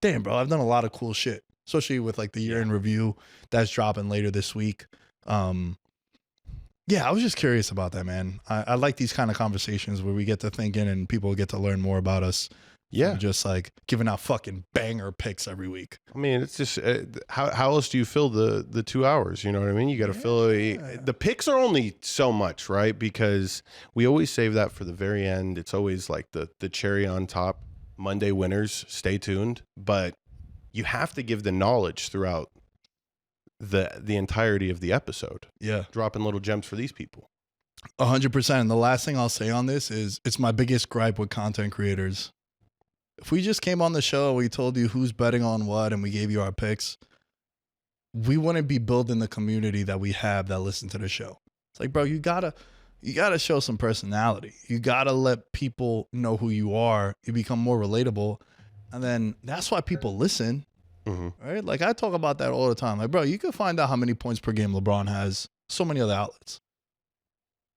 Speaker 4: Damn, bro, I've done a lot of cool shit, especially with like the year in review that's dropping later this week. Yeah, I was just curious about that, man. I like these kind of conversations where we get to thinking and people get to learn more about us. Yeah. Just like giving out fucking banger picks every week.
Speaker 5: I mean, it's just how else do you fill the 2 hours? You know what I mean? You got to fill the picks are only so much, right? Because we always save that for the very end. It's always like the cherry on top. Monday winners, stay tuned. But you have to give the knowledge throughout the entirety of the episode.
Speaker 4: Yeah.
Speaker 5: Dropping little gems for these people.
Speaker 4: 100%. And the last thing I'll say on this is it's my biggest gripe with content creators. If we just came on the show, we told you who's betting on what, and we gave you our picks, we wouldn't be building the community that we have that listen to the show. It's like, bro, you gotta show some personality. You gotta let people know who you are. You become more relatable. And then that's why people listen. Mm-hmm. Right? Like I talk about that all the time. Like, bro, you can find out how many points per game LeBron has. So many other outlets.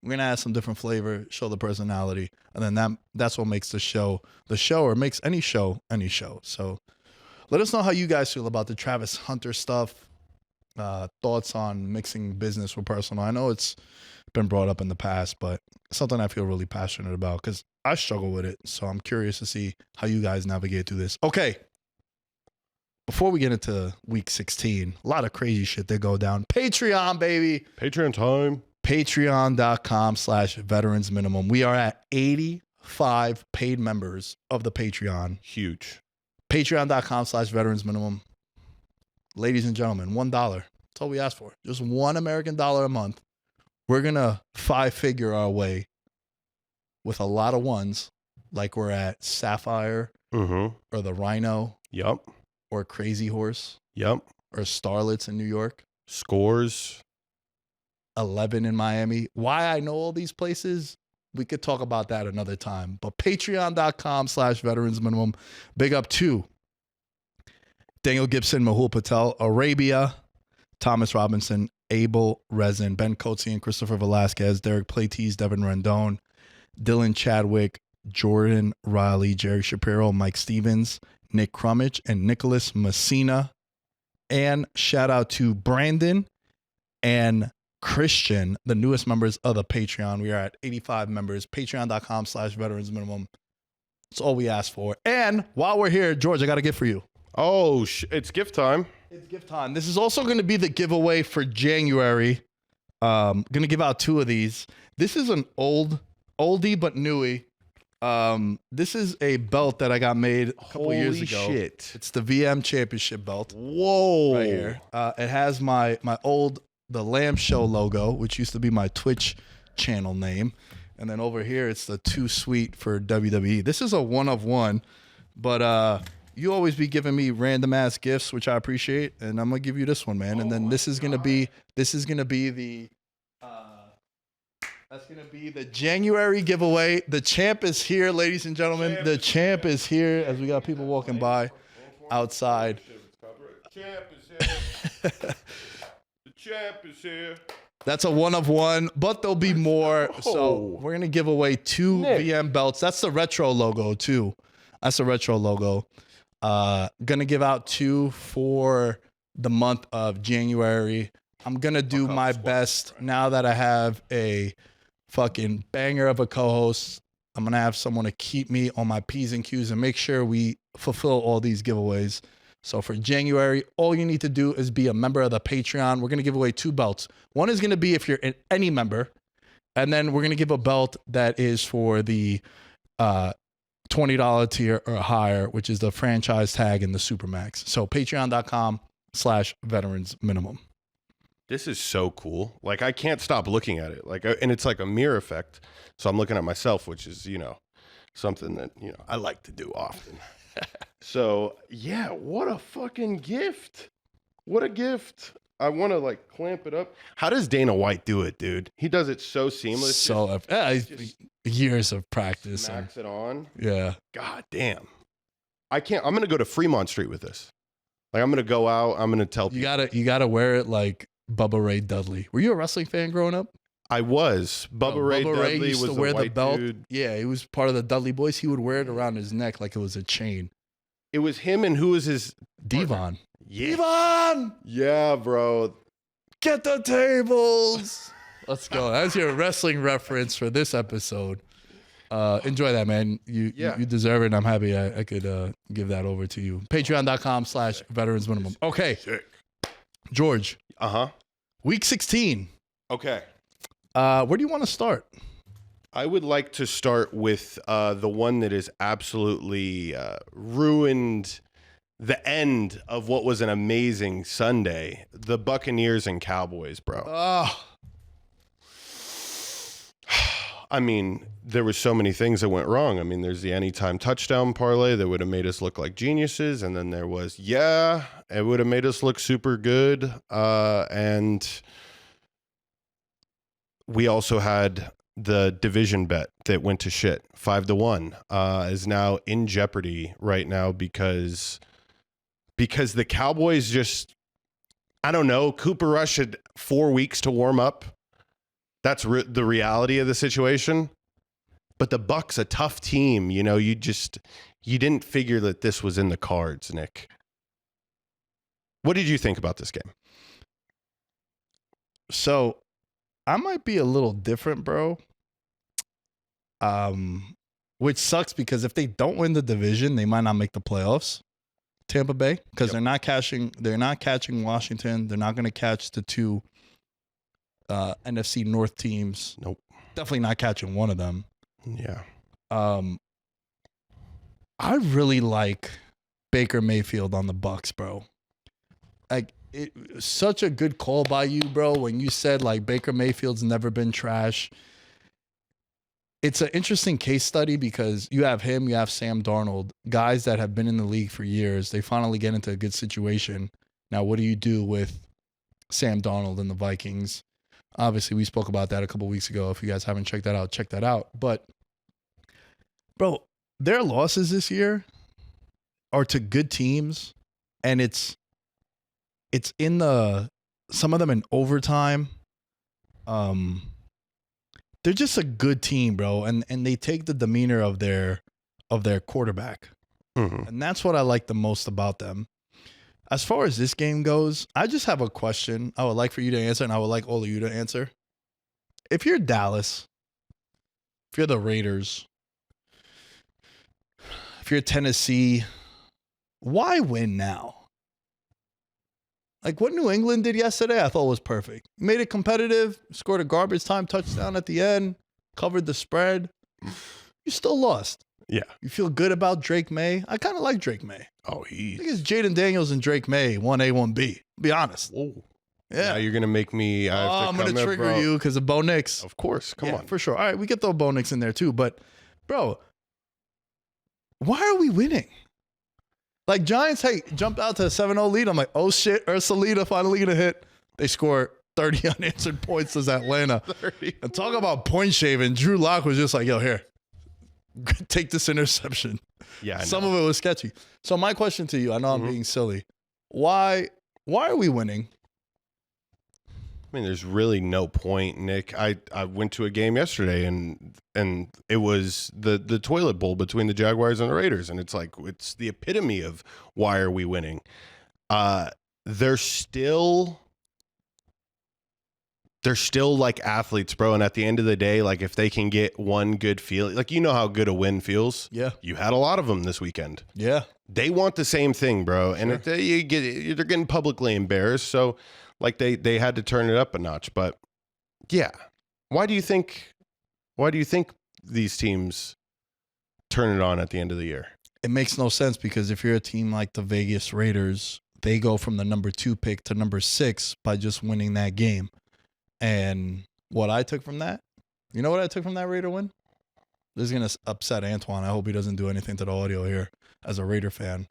Speaker 4: We're going to add some different flavor, show the personality. And then that's what makes the show, or makes any show. So let us know how you guys feel about the Travis Hunter stuff. Thoughts on mixing business with personal. I know it's been brought up in the past, but it's something I feel really passionate about because I struggle with it. So I'm curious to see how you guys navigate through this. Okay. Before we get into week 16, a lot of crazy shit that go down. Patreon, baby.
Speaker 5: Patreon time.
Speaker 4: Patreon.com/veterans minimum. We are at 85 paid members of the Patreon.
Speaker 5: Huge.
Speaker 4: Patreon.com/veterans minimum. Ladies and gentlemen, $1. That's all we ask for. Just $1 American dollar a month. We're going to 5-figure our way with a lot of ones, like we're at Sapphire or the Rhino.
Speaker 5: Yep.
Speaker 4: Or Crazy Horse.
Speaker 5: Yep.
Speaker 4: Or Starlets in New York.
Speaker 5: Scores.
Speaker 4: 11 in Miami. Why I know all these places, we could talk about that another time. But patreon.com/veterans minimum. Big up to Daniel Gibson, Mahul Patel, Arabia, Thomas Robinson, Abel Rezin, Ben Coatsy and Christopher Velasquez, Derek Platees, Devin Rendon, Dylan Chadwick, Jordan Riley, Jerry Shapiro, Mike Stevens, Nick Crummage, and Nicholas Messina. And shout out to Brandon and Christian, the newest members of the Patreon. We are at 85 members. Patreon.com/veterans minimum. That's all we ask for. And while we're here, George, I got a gift for you.
Speaker 5: Oh, it's gift time.
Speaker 4: It's gift time. This is also going to be the giveaway for January. Going to give out 2 of these. This is an oldie but newie. This is a belt that I got made a couple years ago.
Speaker 5: Holy shit.
Speaker 4: It's the VM Championship belt.
Speaker 5: Whoa.
Speaker 4: Right here. It has the Lamb Show logo, which used to be my Twitch channel name. And then over here, it's the Too Sweet for WWE. This is a one of one, but you always be giving me random ass gifts, which I appreciate. And I'm gonna give you this one, man. And then this is gonna be the that's gonna be the January giveaway. The champ is here, ladies and gentlemen. The champ is here as we got people walking by outside.
Speaker 5: Champ is here. The champ is here.
Speaker 4: That's a one of one, but there'll be more. So we're gonna give away 2 VM belts. That's the retro logo too. That's the retro logo. Gonna give out 2 for the month of January. I'm gonna do my best now that I have a fucking banger of a co-host. I'm gonna have someone to keep me on my P's and Q's and make sure we fulfill all these giveaways. So for January, all you need to do is be a member of the Patreon. We're gonna give away 2 belts. One is gonna be if you're any member, and then we're gonna give a belt that is for the $20 tier or higher, which is the franchise tag and the Supermax. So patreon.com/veterans minimum.
Speaker 5: This is so cool. Like, I can't stop looking at it. Like, and it's like a mirror effect. So I'm looking at myself, which is, something that, I like to do often. So, yeah, what a fucking gift. What a gift. I want to, clamp it up. How does Dana White do it, dude? He does it so seamless.
Speaker 4: So, years of practice.
Speaker 5: Smacks it on.
Speaker 4: Yeah.
Speaker 5: God damn. I'm going to go to Fremont Street with this. I'm going to go out. I'm going to tell people.
Speaker 4: You gotta wear it like Bubba Ray Dudley. Were you a wrestling fan growing up?
Speaker 5: I was. Bubba Ray Dudley
Speaker 4: used
Speaker 5: was
Speaker 4: to wear
Speaker 5: the
Speaker 4: belt.
Speaker 5: Dude.
Speaker 4: Yeah, he was part of the Dudley Boys. He would wear it around his neck like it was a chain.
Speaker 5: It was him, and who was his
Speaker 4: Devon?
Speaker 5: Yeah.
Speaker 4: Devon!
Speaker 5: Yeah, bro.
Speaker 4: Get the tables. Let's go. That's your wrestling reference for this episode. Enjoy that, man. You deserve it, and I'm happy I could give that over to you. Patreon.com/veterans minimum. Okay.
Speaker 5: Sick.
Speaker 4: George.
Speaker 5: Uh-huh.
Speaker 4: Week 16.
Speaker 5: Okay.
Speaker 4: Where do you want to start?
Speaker 5: I would like to start with the one that is absolutely ruined the end of what was an amazing Sunday. The Buccaneers and Cowboys, bro.
Speaker 4: Oh.
Speaker 5: I mean, there were so many things that went wrong. I mean, there's the anytime touchdown parlay that would have made us look like geniuses. And then there was, it would have made us look super good. And we also had the division bet that went to shit. 5-1 is now in jeopardy right now because the Cowboys just, I don't know, Cooper Rush had 4 weeks to warm up. That's the reality of the situation. But the Bucs, a tough team, you didn't figure that this was in the cards, Nick. What did you think about this game?
Speaker 4: So, I might be a little different, bro. Which sucks because if they don't win the division, they might not make the playoffs. Tampa Bay, because they're not catching Washington. They're not going to catch the 2 NFC North teams.
Speaker 5: Nope.
Speaker 4: Definitely not catching one of them.
Speaker 5: Yeah.
Speaker 4: I really like Baker Mayfield on the Bucs, bro. Such a good call by you, bro, when you said Baker Mayfield's never been trash. It's an interesting case study because you have him, you have Sam Darnold, guys that have been in the league for years. They finally get into a good situation. Now, what do you do with Sam Darnold and the Vikings? Obviously, we spoke about that a couple weeks ago. If you guys haven't checked that out, check that out. But, bro, their losses this year are to good teams, and it's in some of them in overtime. They're just a good team, bro, and they take the demeanor of their quarterback,
Speaker 5: Mm-hmm.
Speaker 4: and that's what I like the most about them. As far as this game goes, I just have a question I would like for you to answer, and I would like all of you to answer. If you're Dallas, if you're the Raiders, if you're Tennessee, why win now? Like what New England did yesterday, I thought was perfect. Made it competitive, scored a garbage time touchdown at the end, covered the spread. You still lost.
Speaker 5: Yeah.
Speaker 4: You feel good about Drake May? I kind of like Drake May.
Speaker 5: Oh,
Speaker 4: I think it's Jaden Daniels and Drake May, 1A, 1B. Be honest.
Speaker 5: Whoa.
Speaker 4: Yeah.
Speaker 5: Now you're going to make me.
Speaker 4: I'm going to trigger you because of Bo Nix.
Speaker 5: Of course. Come on.
Speaker 4: For sure. All right, we get the Bo Nix in there too. But, bro, why are we winning? Like, Giants, hey, jumped out to a 7-0 lead. I'm like, oh, shit, Ursulita finally going to hit. They score 30 unanswered points as Atlanta. 30. And talk about point shaving. Drew Lock was just like, yo, here, take this interception.
Speaker 5: Yeah,
Speaker 4: Some of it was sketchy. So my question to you, I know I'm being silly. Why are we winning?
Speaker 5: I mean, there's really no point, Nick. I went to a game yesterday and it was the toilet bowl between the Jaguars and the Raiders, and it's like it's the epitome of why are we winning? They're still like athletes, bro. And at the end of the day, like if they can get one good feel, like you know how good a win feels.
Speaker 4: Yeah,
Speaker 5: you had a lot of them this weekend.
Speaker 4: Yeah,
Speaker 5: they want the same thing, bro. Sure. And they're getting publicly embarrassed, so. Like they had to turn it up a notch, but yeah. Why do you think these teams turn it on at the end of the year?
Speaker 4: It makes no sense because if you're a team like the Vegas Raiders, they go from the number 2 pick to number 6 by just winning that game. And what I took from that, you know what I took from that Raider win? This is going to upset Antoine. I hope he doesn't do anything to the audio here as a Raider fan.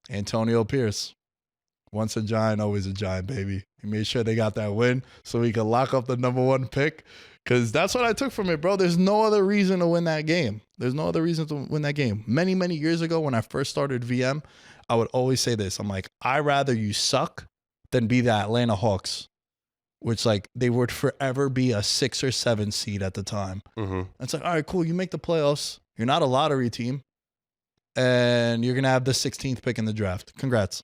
Speaker 4: Antonio Pierce. Once a Giant, always a Giant, baby. He made sure they got that win so he could lock up the number 1 pick. Because that's what I took from it, bro. There's no other reason to win that game. There's no other reason to win that game. Many, many years ago when I first started VM, I would always say this. I'm like, I'd rather you suck than be the Atlanta Hawks, which like they would forever be a 6 or 7 seed at the time. Mm-hmm. It's like, all right, cool. You make the playoffs. You're not a lottery team. And you're going to have the 16th pick in the draft. Congrats.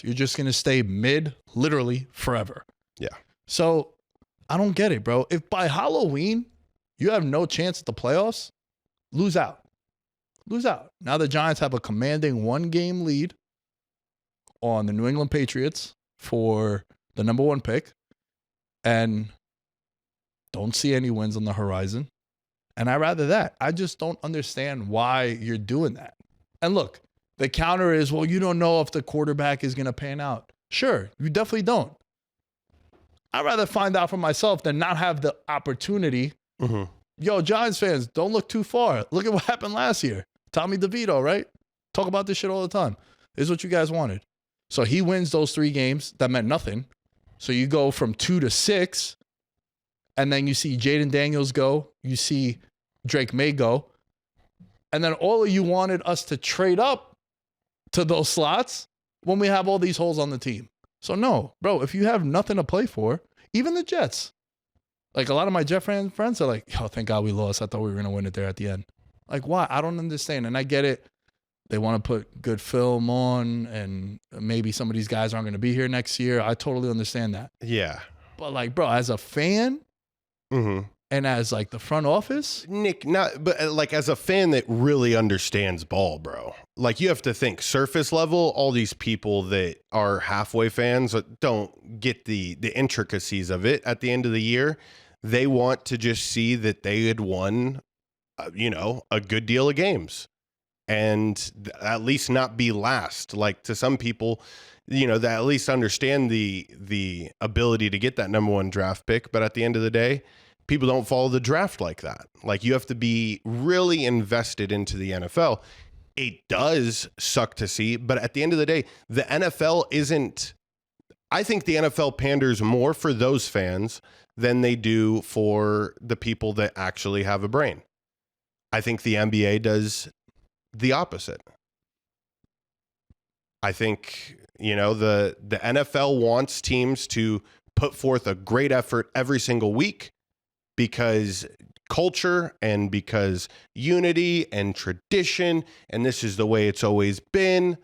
Speaker 4: You're just going to stay mid literally forever.
Speaker 5: Yeah.
Speaker 4: So I don't get it, bro. If by Halloween you have no chance at the playoffs, lose out. Now the Giants have a commanding 1-game lead on the New England Patriots for the number 1 pick and don't see any wins on the horizon. And I'd rather that. I just don't understand why you're doing that. And look, the counter is, well, you don't know if the quarterback is going to pan out. Sure, you definitely don't. I'd rather find out for myself than not have the opportunity. Mm-hmm. Yo, Giants fans, don't look too far. Look at what happened last year. Tommy DeVito, right? Talk about this shit all the time. This is what you guys wanted. So he wins those 3 games. That meant nothing. So you go from 2 to 6, and then you see Jaden Daniels go. You see Drake May go. And then all of you wanted us to trade up to those slots when we have all these holes on the team. So no, bro, if you have nothing to play for, even the Jets, like a lot of my Jet friends are like, yo, thank God we lost. I thought we were going to win it there at the end. Like, why? I don't understand. And I get it. They want to put good film on and maybe some of these guys aren't going to be here next year. I totally understand that.
Speaker 5: Yeah.
Speaker 4: But like, bro, as a fan, and as like the front office,
Speaker 5: Nick, but like as a fan that really understands ball, bro, like you have to think surface level, all these people that are halfway fans don't get the intricacies of it. At the end of the year, they want to just see that they had won, a good deal of games and at least not be last. Like to some people, that at least understand the ability to get that number 1 draft pick. But at the end of the day, people don't follow the draft like that. Like you have to be really invested into the NFL. It does suck to see, but at the end of the day, the NFL isn't, I think the NFL panders more for those fans than they do for the people that actually have a brain. I think the NBA does the opposite. I think, the NFL wants teams to put forth a great effort every single week, because culture and because unity and tradition, and this is the way it's always been.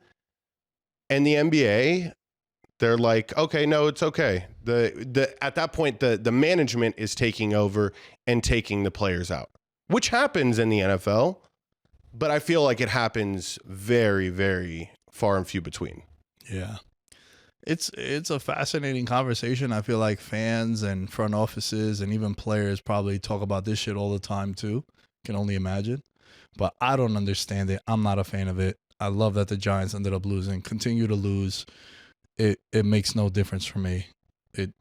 Speaker 5: And the NBA, they're like, okay, no, it's okay. At that point, the management is taking over and taking the players out, which happens in the NFL, but I feel like it happens very, very far and few between.
Speaker 4: Yeah. It's a fascinating conversation. I feel like fans and front offices and even players probably talk about this shit all the time too. Can only imagine. But I don't understand it. I'm not a fan of it. I love that the Giants ended up losing. Continue to lose. It makes no difference for me. It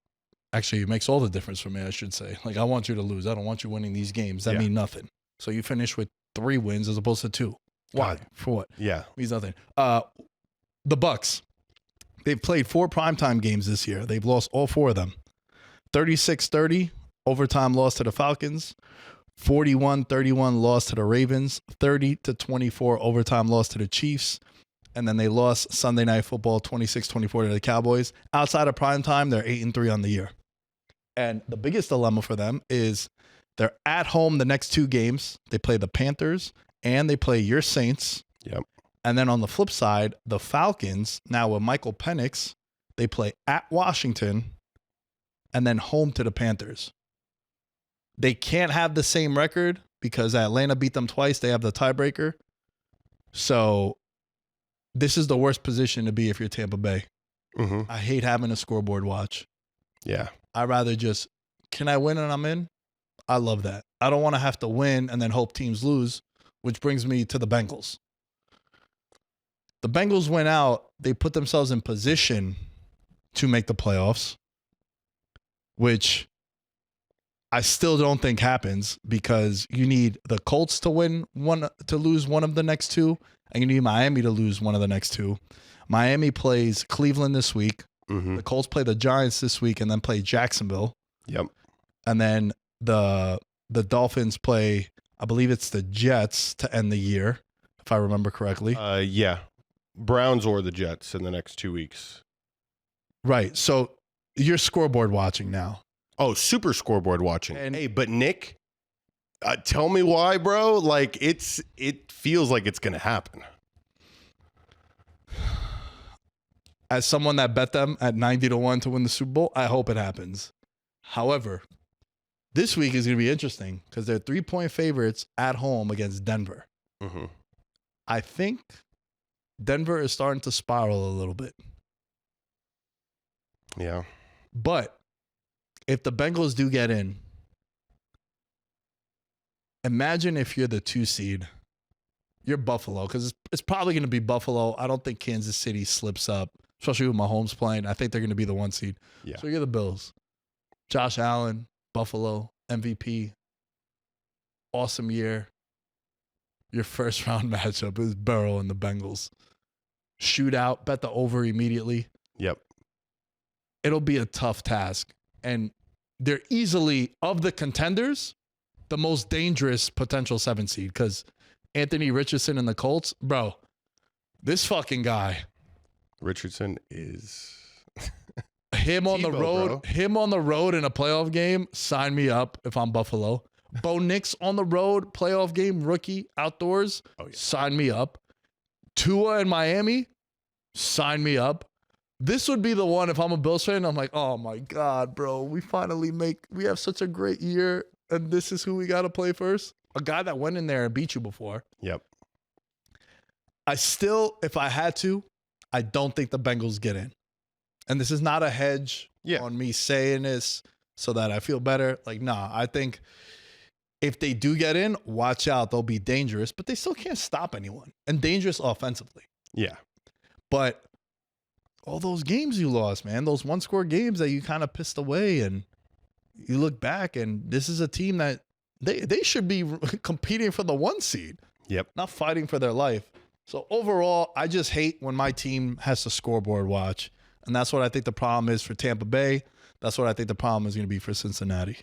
Speaker 4: makes all the difference for me, I should say. Like, I want you to lose. I don't want you winning these games. That mean nothing. So you finish with 3 wins as opposed to 2. Why?
Speaker 5: God.
Speaker 4: For what?
Speaker 5: Yeah.
Speaker 4: Means nothing. The Bucks. They've played 4 primetime games this year. They've lost all 4 of them. 36-30, overtime loss to the Falcons. 41-31 loss to the Ravens. 30-24 overtime loss to the Chiefs. And then they lost Sunday Night Football 26-24 to the Cowboys. Outside of primetime, they're 8-3 on the year. And the biggest dilemma for them is they're at home the next 2 games. They play the Panthers and they play your Saints.
Speaker 5: Yep.
Speaker 4: And then on the flip side, the Falcons, now with Michael Penix, they play at Washington and then home to the Panthers. They can't have the same record because Atlanta beat them twice. They have the tiebreaker. So this is the worst position to be if you're Tampa Bay.
Speaker 5: Mm-hmm.
Speaker 4: I hate having a scoreboard watch.
Speaker 5: Yeah.
Speaker 4: I'd rather just, can I win and I'm in? I love that. I don't want to have to win and then hope teams lose, which brings me to the Bengals. The Bengals went out. They put themselves in position to make the playoffs, which I still don't think happens because you need the Colts to lose one of the next 2, and you need Miami to lose one of the next 2. Miami plays Cleveland this week.
Speaker 5: Mm-hmm.
Speaker 4: The Colts play the Giants this week and then play Jacksonville.
Speaker 5: Yep.
Speaker 4: And then the Dolphins play, I believe it's the Jets to end the year, if I remember correctly.
Speaker 5: Yeah. Browns or the Jets in the next 2 weeks.
Speaker 4: Right. So you're scoreboard watching now.
Speaker 5: Oh, super scoreboard watching.
Speaker 4: And
Speaker 5: hey, but Nick, tell me why, bro. Like it feels like it's gonna happen.
Speaker 4: As someone that bet them at 90-1 to win the Super Bowl, I hope it happens. However, this week is going to be interesting because they're 3-point favorites at home against Denver.
Speaker 5: Mm-hmm.
Speaker 4: I think Denver is starting to spiral a little bit.
Speaker 5: Yeah.
Speaker 4: But if the Bengals do get in, imagine if you're the 2 seed. You're Buffalo, because it's probably going to be Buffalo. I don't think Kansas City slips up, especially with Mahomes playing. I think they're going to be the 1 seed.
Speaker 5: Yeah.
Speaker 4: So you're the Bills. Josh Allen, Buffalo, MVP. Awesome year. Your first round matchup is Burrow and the Bengals. Shootout, bet the over immediately.
Speaker 5: Yep.
Speaker 4: It'll be a tough task. And they're easily, of the contenders, the most dangerous potential 7 seed because Anthony Richardson and the Colts, bro, this fucking guy.
Speaker 5: Richardson is
Speaker 4: Him on the road,
Speaker 5: bro.
Speaker 4: Him on the road in a playoff game, sign me up if I'm Buffalo. Bo Nix on the road, playoff game, rookie, outdoors, sign me up. Tua in Miami, sign me up. This would be the one if I'm a Bills fan, I'm like, oh my God, bro, we have such a great year, and this is who we got to play first. A guy that went in there and beat you before.
Speaker 5: Yep.
Speaker 4: I still, if I had to, I don't think the Bengals get in. And this is not a hedge on me saying this so that I feel better. Like, nah, I think if they do get in, watch out. They'll be dangerous, but they still can't stop anyone. And dangerous offensively.
Speaker 5: Yeah.
Speaker 4: But all those games you lost, man, those 1-score games that you kind of pissed away, and you look back, and this is a team that they should be competing for the 1 seed.
Speaker 5: Yep.
Speaker 4: Not fighting for their life. So overall, I just hate when my team has to scoreboard watch. And that's what I think the problem is for Tampa Bay. That's what I think the problem is going to be for Cincinnati.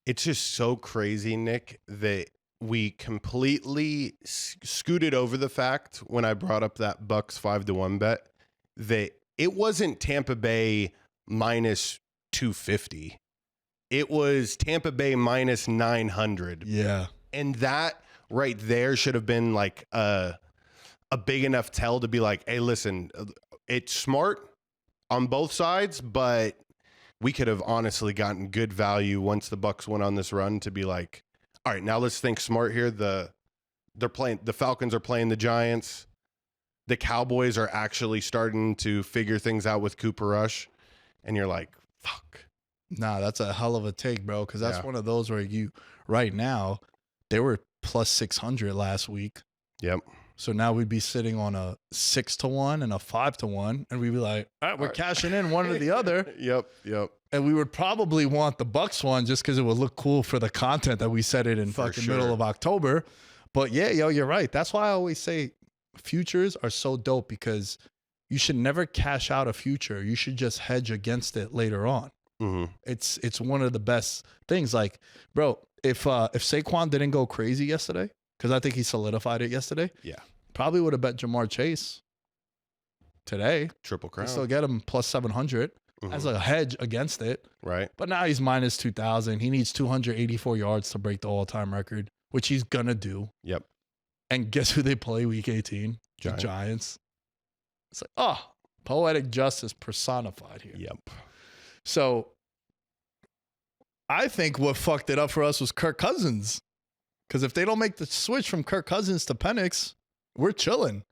Speaker 5: It's just so crazy, Nick, that we completely scooted over the fact when I brought up that Bucks 5-1 bet that it wasn't Tampa Bay minus 250. It was Tampa Bay minus 900.
Speaker 4: Yeah.
Speaker 5: And that right there should have been like a big enough tell to be like, hey, listen, it's smart on both sides, but we could have honestly gotten good value once the Bucks went on this run to be like, all right, now let's think smart here. The Falcons are playing the Giants. The Cowboys are actually starting to figure things out with Cooper Rush. And you're like, fuck.
Speaker 4: Nah, that's a hell of a take, bro. Because that's one of those where right now, they were plus 600 last week.
Speaker 5: Yep.
Speaker 4: So now we'd be sitting on a 6-1 and a 5-1, and we'd be like, all right, we're cashing in one or the other.
Speaker 5: Yep.
Speaker 4: And we would probably want the Bucks one just because it would look cool for the content that we said it in fucking middle of October. But yeah, you're right. That's why I always say futures are so dope, because you should never cash out a future. You should just hedge against it later on.
Speaker 5: Mm-hmm.
Speaker 4: It's one of the best things. Like, bro, if Saquon didn't go crazy yesterday, because I think he solidified it yesterday, probably would have bet Jamar Chase today.
Speaker 5: Triple Crown.
Speaker 4: Still get him plus 700 as a hedge against it.
Speaker 5: Right.
Speaker 4: But now he's minus 2,000. He needs 284 yards to break the all-time record, which he's gonna do.
Speaker 5: Yep.
Speaker 4: And guess who they play week 18? The Giants. It's like, oh, poetic justice personified here.
Speaker 5: Yep.
Speaker 4: So I think what fucked it up for us was Kirk Cousins. Because if they don't make the switch from Kirk Cousins to Penix, we're chilling.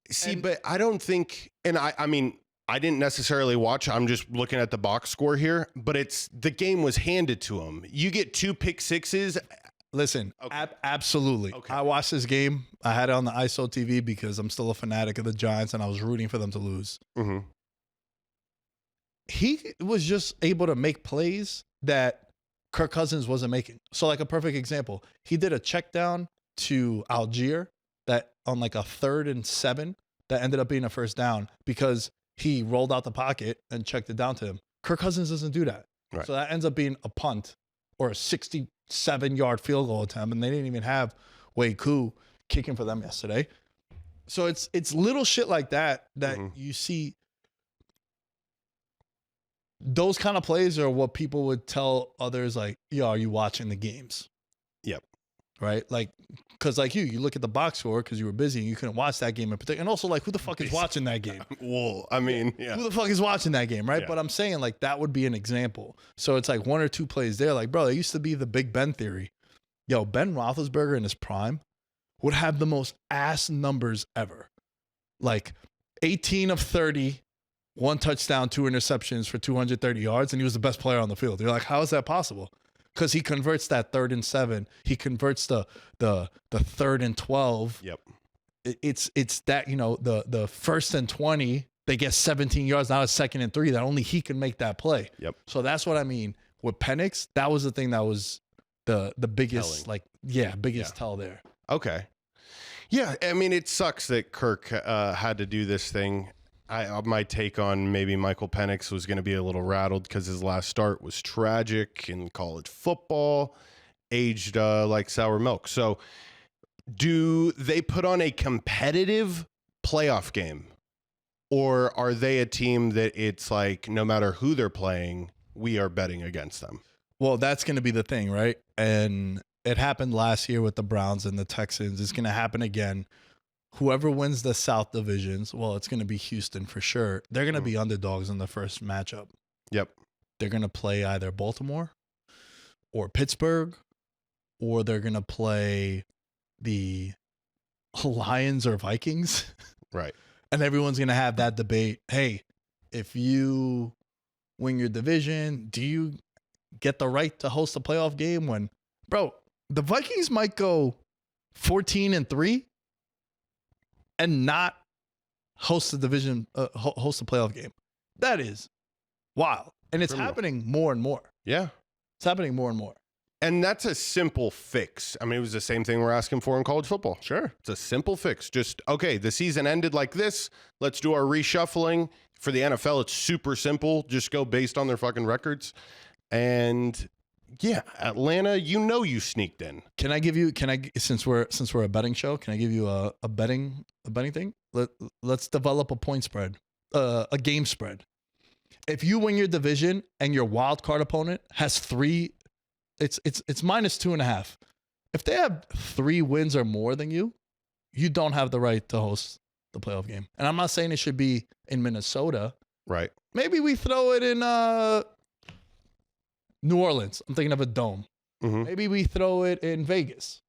Speaker 5: See, but I don't think, and I mean, I didn't necessarily watch. I'm just looking at the box score here, but the game was handed to him. You get 2 pick sixes.
Speaker 4: Listen, absolutely.
Speaker 5: Okay.
Speaker 4: I watched this game. I had it on the ISO TV because I'm still a fanatic of the Giants and I was rooting for them to lose.
Speaker 5: Mm-hmm.
Speaker 4: He was just able to make plays that Kirk Cousins wasn't making. So like a perfect example, he did a check down to Algier that on like a 3rd and 7 that ended up being a first down because he rolled out the pocket and checked it down to him. Kirk Cousins doesn't do that.
Speaker 5: Right.
Speaker 4: So that ends up being a punt or a 67-yard field goal attempt, and they didn't even have Wei Koo kicking for them yesterday. So it's little shit like that you see. Those kind of plays are what people would tell others, like, yo, are you watching the games?
Speaker 5: Yep.
Speaker 4: Right? Like, because like you look at the box score because you were busy and you couldn't watch that game in particular. And also, like, who the fuck is watching that game?
Speaker 5: Well, I mean, yeah.
Speaker 4: Who the fuck is watching that game, right?
Speaker 5: Yeah.
Speaker 4: But I'm saying, like, that would be an example. So it's like 1 or 2 plays there. Like, bro, it used to be the Big Ben theory. Yo, Ben Roethlisberger in his prime would have the most ass numbers ever. Like, 18 of 30, 1 touchdown, 2 interceptions for 230 yards, and he was the best player on the field. You're like, how is that possible? Because he converts that 3rd and 7. He converts the 3rd and 12.
Speaker 5: Yep.
Speaker 4: It's that, you know, the 1st and 20, they get 17 yards, now it's 2nd and 3, that only he can make that play.
Speaker 5: Yep.
Speaker 4: So that's what I mean. With Penix, that was the thing that was the biggest, biggest tell there.
Speaker 5: Okay. Yeah, I mean, it sucks that Kirk had to do this thing. My take on maybe Michael Penix was going to be a little rattled because his last start was tragic in college football, aged like sour milk. So do they put on a competitive playoff game, or are they a team that it's like no matter who they're playing, we are betting against them?
Speaker 4: Well, that's going to be the thing, right? And it happened last year with the Browns and the Texans. It's going to happen again. Whoever wins the South divisions, well, it's going to be Houston for sure. They're going to be underdogs in the first matchup.
Speaker 5: Yep.
Speaker 4: They're going to play either Baltimore or Pittsburgh, or they're going to play the Lions or Vikings.
Speaker 5: Right.
Speaker 4: And everyone's going to have that debate. Hey, if you win your division, do you get the right to host a playoff game when, bro, the Vikings might go 14-3 and not host a division, host a playoff game. That is wild. And it's happening more and more.
Speaker 5: Yeah.
Speaker 4: It's happening more and more.
Speaker 5: And that's a simple fix. I mean, it was the same thing we're asking for in college football.
Speaker 4: Sure.
Speaker 5: It's a simple fix. Just, okay, the season ended like this. Let's do our reshuffling. For the NFL, it's super simple. Just go based on their fucking records. And yeah, Atlanta, you sneaked in. Since we're a betting show, can I give you a betting thing? Let's develop a point spread, a game spread.
Speaker 4: If you win your division and your wild card opponent has 3, it's -2.5. If they have 3 wins or more than you, you don't have the right to host the playoff game. And I'm not saying it should be in Minnesota.
Speaker 5: Right.
Speaker 4: Maybe we throw it in New Orleans. I'm thinking of a dome.
Speaker 5: Mm-hmm.
Speaker 4: Maybe we throw it in Vegas.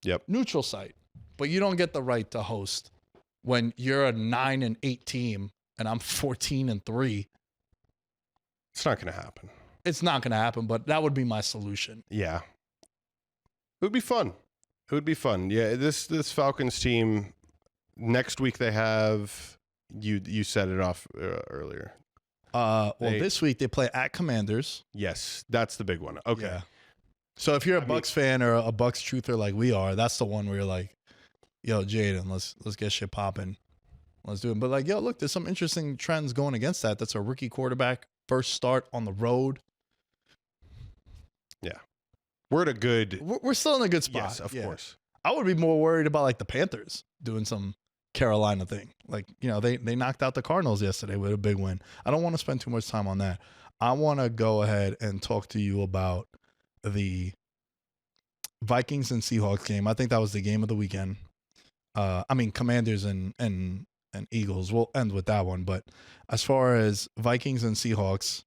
Speaker 5: Yep.
Speaker 4: Neutral site. But you don't get the right to host when you're a 9-8 team and I'm 14-3.
Speaker 5: It's not going to happen.
Speaker 4: It's not going to happen, but that would be my solution.
Speaker 5: Yeah. It would be fun. It would be fun. Yeah, this Falcons team, next week they have, you set it off earlier.
Speaker 4: This week they play at Commanders.
Speaker 5: Yes, that's the big one. Okay.
Speaker 4: Yeah. So if you're a Bucks fan or a Bucks truther like we are, that's the one where you're like, yo, Jaden, let's get shit popping. Let's do it. But like, yo, look, there's some interesting trends going against that. That's a rookie quarterback, first start on the road.
Speaker 5: Yeah. We're at a good...
Speaker 4: We're still in a good spot.
Speaker 5: Yes, of course.
Speaker 4: I would be more worried about like the Panthers doing some Carolina thing. Like, you know, they knocked out the Cardinals yesterday with a big win. I don't want to spend too much time on that. I want to go ahead and talk to you about the Vikings and Seahawks game. I think that was the game of the weekend. Commanders and Eagles. We'll end with that one. But as far as Vikings and Seahawks,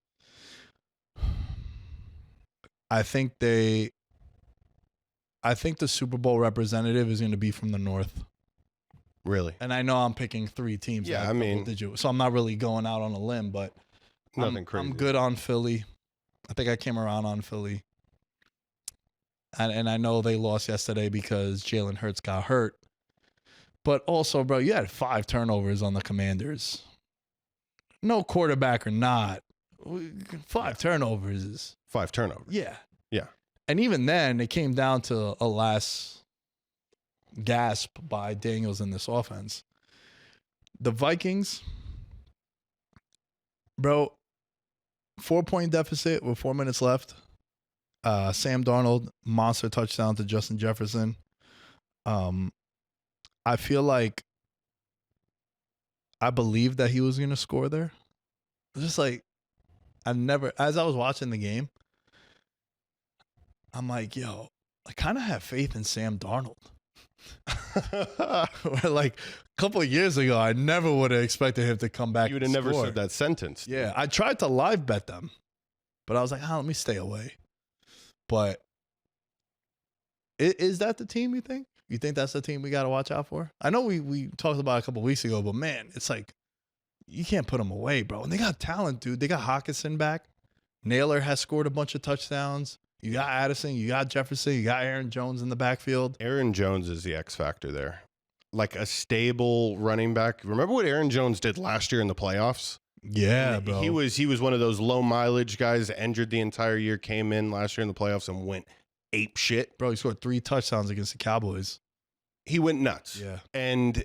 Speaker 4: I think the Super Bowl representative is going to be from the North.
Speaker 5: Really?
Speaker 4: And I know I'm picking 3 teams.
Speaker 5: Yeah,
Speaker 4: so I'm not really going out on a limb, but
Speaker 5: nothing crazy.
Speaker 4: I'm good on Philly. I think I came around on Philly. And I know they lost yesterday because Jalen Hurts got hurt. But also, bro, you had 5 turnovers on the Commanders. No quarterback or not. 5 turnovers is...
Speaker 5: 5 turnovers.
Speaker 4: Yeah.
Speaker 5: Yeah.
Speaker 4: And even then, it came down to a last gasp by Daniels in this offense. The Vikings, bro, 4-point deficit with 4 minutes left. Sam Darnold, monster touchdown to Justin Jefferson. I feel like I believed that he was going to score there. Just like, as I was watching the game, I'm like, yo, I kind of have faith in Sam Darnold. Like a couple of years ago, I never would have expected him to come back.
Speaker 5: You would have never said that sentence.
Speaker 4: Yeah, I tried to live bet them, but I was like, let me stay away. But is that the team you think? You think that's the team we got to watch out for? I know we talked about it a couple of weeks ago, but man, it's like you can't put them away, bro. And they got talent, dude. They got Hawkinson back. Naylor has scored a bunch of touchdowns. You got Addison, you got Jefferson, you got Aaron Jones in the backfield.
Speaker 5: Aaron Jones is the X factor there. Like a stable running back. Remember what Aaron Jones did last year in the playoffs?
Speaker 4: Yeah, bro.
Speaker 5: He was one of those low mileage guys, injured the entire year, came in last year in the playoffs and went ape shit.
Speaker 4: Bro, he scored 3 touchdowns against the Cowboys.
Speaker 5: He went nuts.
Speaker 4: Yeah.
Speaker 5: And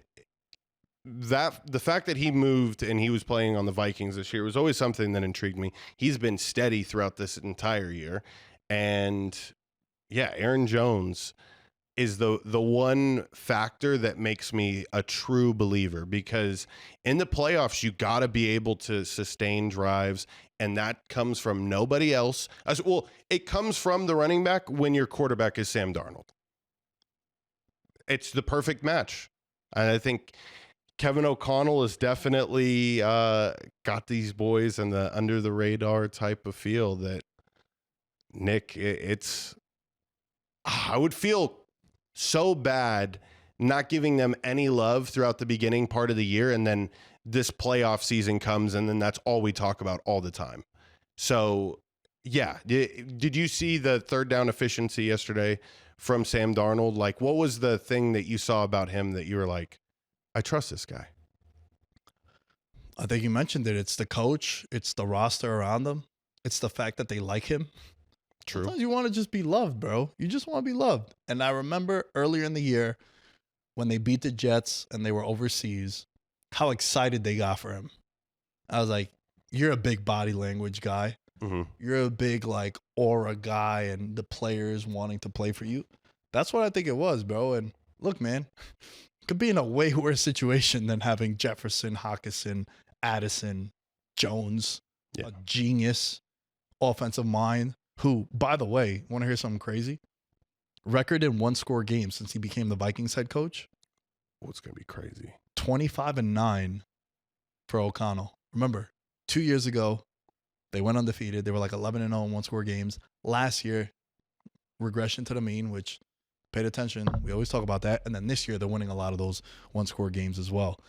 Speaker 5: the fact that he moved and he was playing on the Vikings this year was always something that intrigued me. He's been steady throughout this entire year. And yeah, Aaron Jones is the one factor that makes me a true believer, because in the playoffs, you got to be able to sustain drives, and that comes from nobody else. Well, it comes from the running back when your quarterback is Sam Darnold. It's the perfect match. And I think Kevin O'Connell has definitely got these boys in the under the radar type of feel that, Nick, I would feel so bad not giving them any love throughout the beginning part of the year, and then this playoff season comes, and then that's all we talk about all the time. So, yeah. Did you see the third down efficiency yesterday from Sam Darnold? Like, what was the thing that you saw about him that you were like, I trust this guy?
Speaker 4: I think you mentioned it. It's the coach. It's the roster around him. It's the fact that they like him.
Speaker 5: True.
Speaker 4: Sometimes you want to just be loved, bro. You just want to be loved. And I remember earlier in the year when they beat the Jets and they were overseas, how excited they got for him. I was like, you're a big body language guy.
Speaker 5: Mm-hmm.
Speaker 4: You're a big like aura guy, and the players wanting to play for you. That's what I think it was, bro. And look, man, could be in a way worse situation than having Jefferson, Hawkinson, Addison, Jones
Speaker 5: Yeah.
Speaker 4: a genius offensive mind who, by the way, want to hear something crazy? Record in one-score games since he became the Vikings head coach.
Speaker 5: What's going to be crazy?
Speaker 4: 25-9 for O'Connell. Remember, 2 years ago, they went undefeated. They were like 11-0 in one-score games. Last year, regression to the mean, which paid attention. We always talk about that. And then this year, they're winning a lot of those one-score games as well.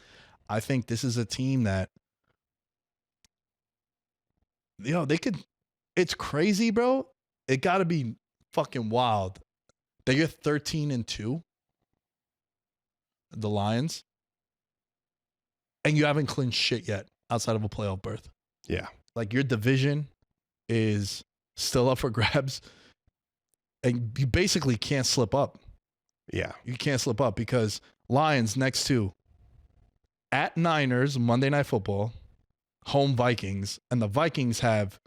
Speaker 4: I think this is a team that, they could. It's crazy, bro. It got to be fucking wild. They get 13-2, the Lions, and you haven't clinched shit yet outside of a playoff berth.
Speaker 5: Yeah.
Speaker 4: Like, your division is still up for grabs, and you basically can't slip up.
Speaker 5: Yeah.
Speaker 4: You can't slip up because Lions next to at Niners, Monday Night Football, home Vikings, and the Vikings have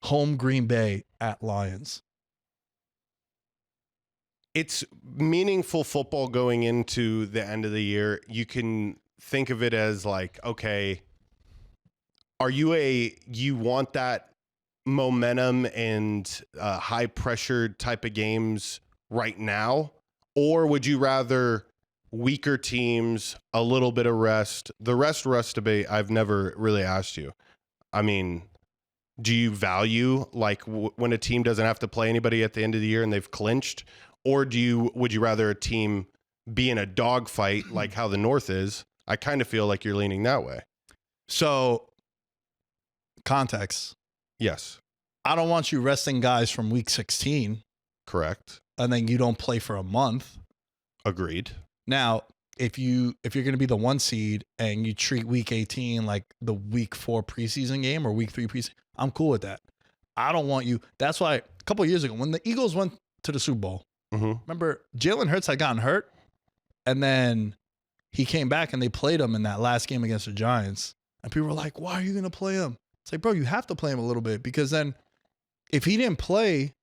Speaker 4: home Green Bay at Lions.
Speaker 5: It's meaningful football going into the end of the year. You can think of it as like, okay, you want that momentum and high pressure type of games right now? Or would you rather weaker teams, a little bit of rest? The rest debate, I've never really asked you. I mean, do you value like when a team doesn't have to play anybody at the end of the year and they've clinched? Or would you rather a team be in a dogfight like how the North is? I kind of feel like you're leaning that way.
Speaker 4: So, context.
Speaker 5: Yes.
Speaker 4: I don't want you resting guys from week 16.
Speaker 5: Correct.
Speaker 4: And then you don't play for a month.
Speaker 5: Agreed.
Speaker 4: Now, if you're going to be the 1 seed and you treat week 18 like the week 4 preseason game or week 3 preseason, I'm cool with that. I don't want you. That's why a couple of years ago when the Eagles went to the Super Bowl, remember Jalen Hurts had gotten hurt and then he came back and they played him in that last game against the Giants. And people were like, why are you going to play him? It's like, bro, you have to play him a little bit because then if he didn't play,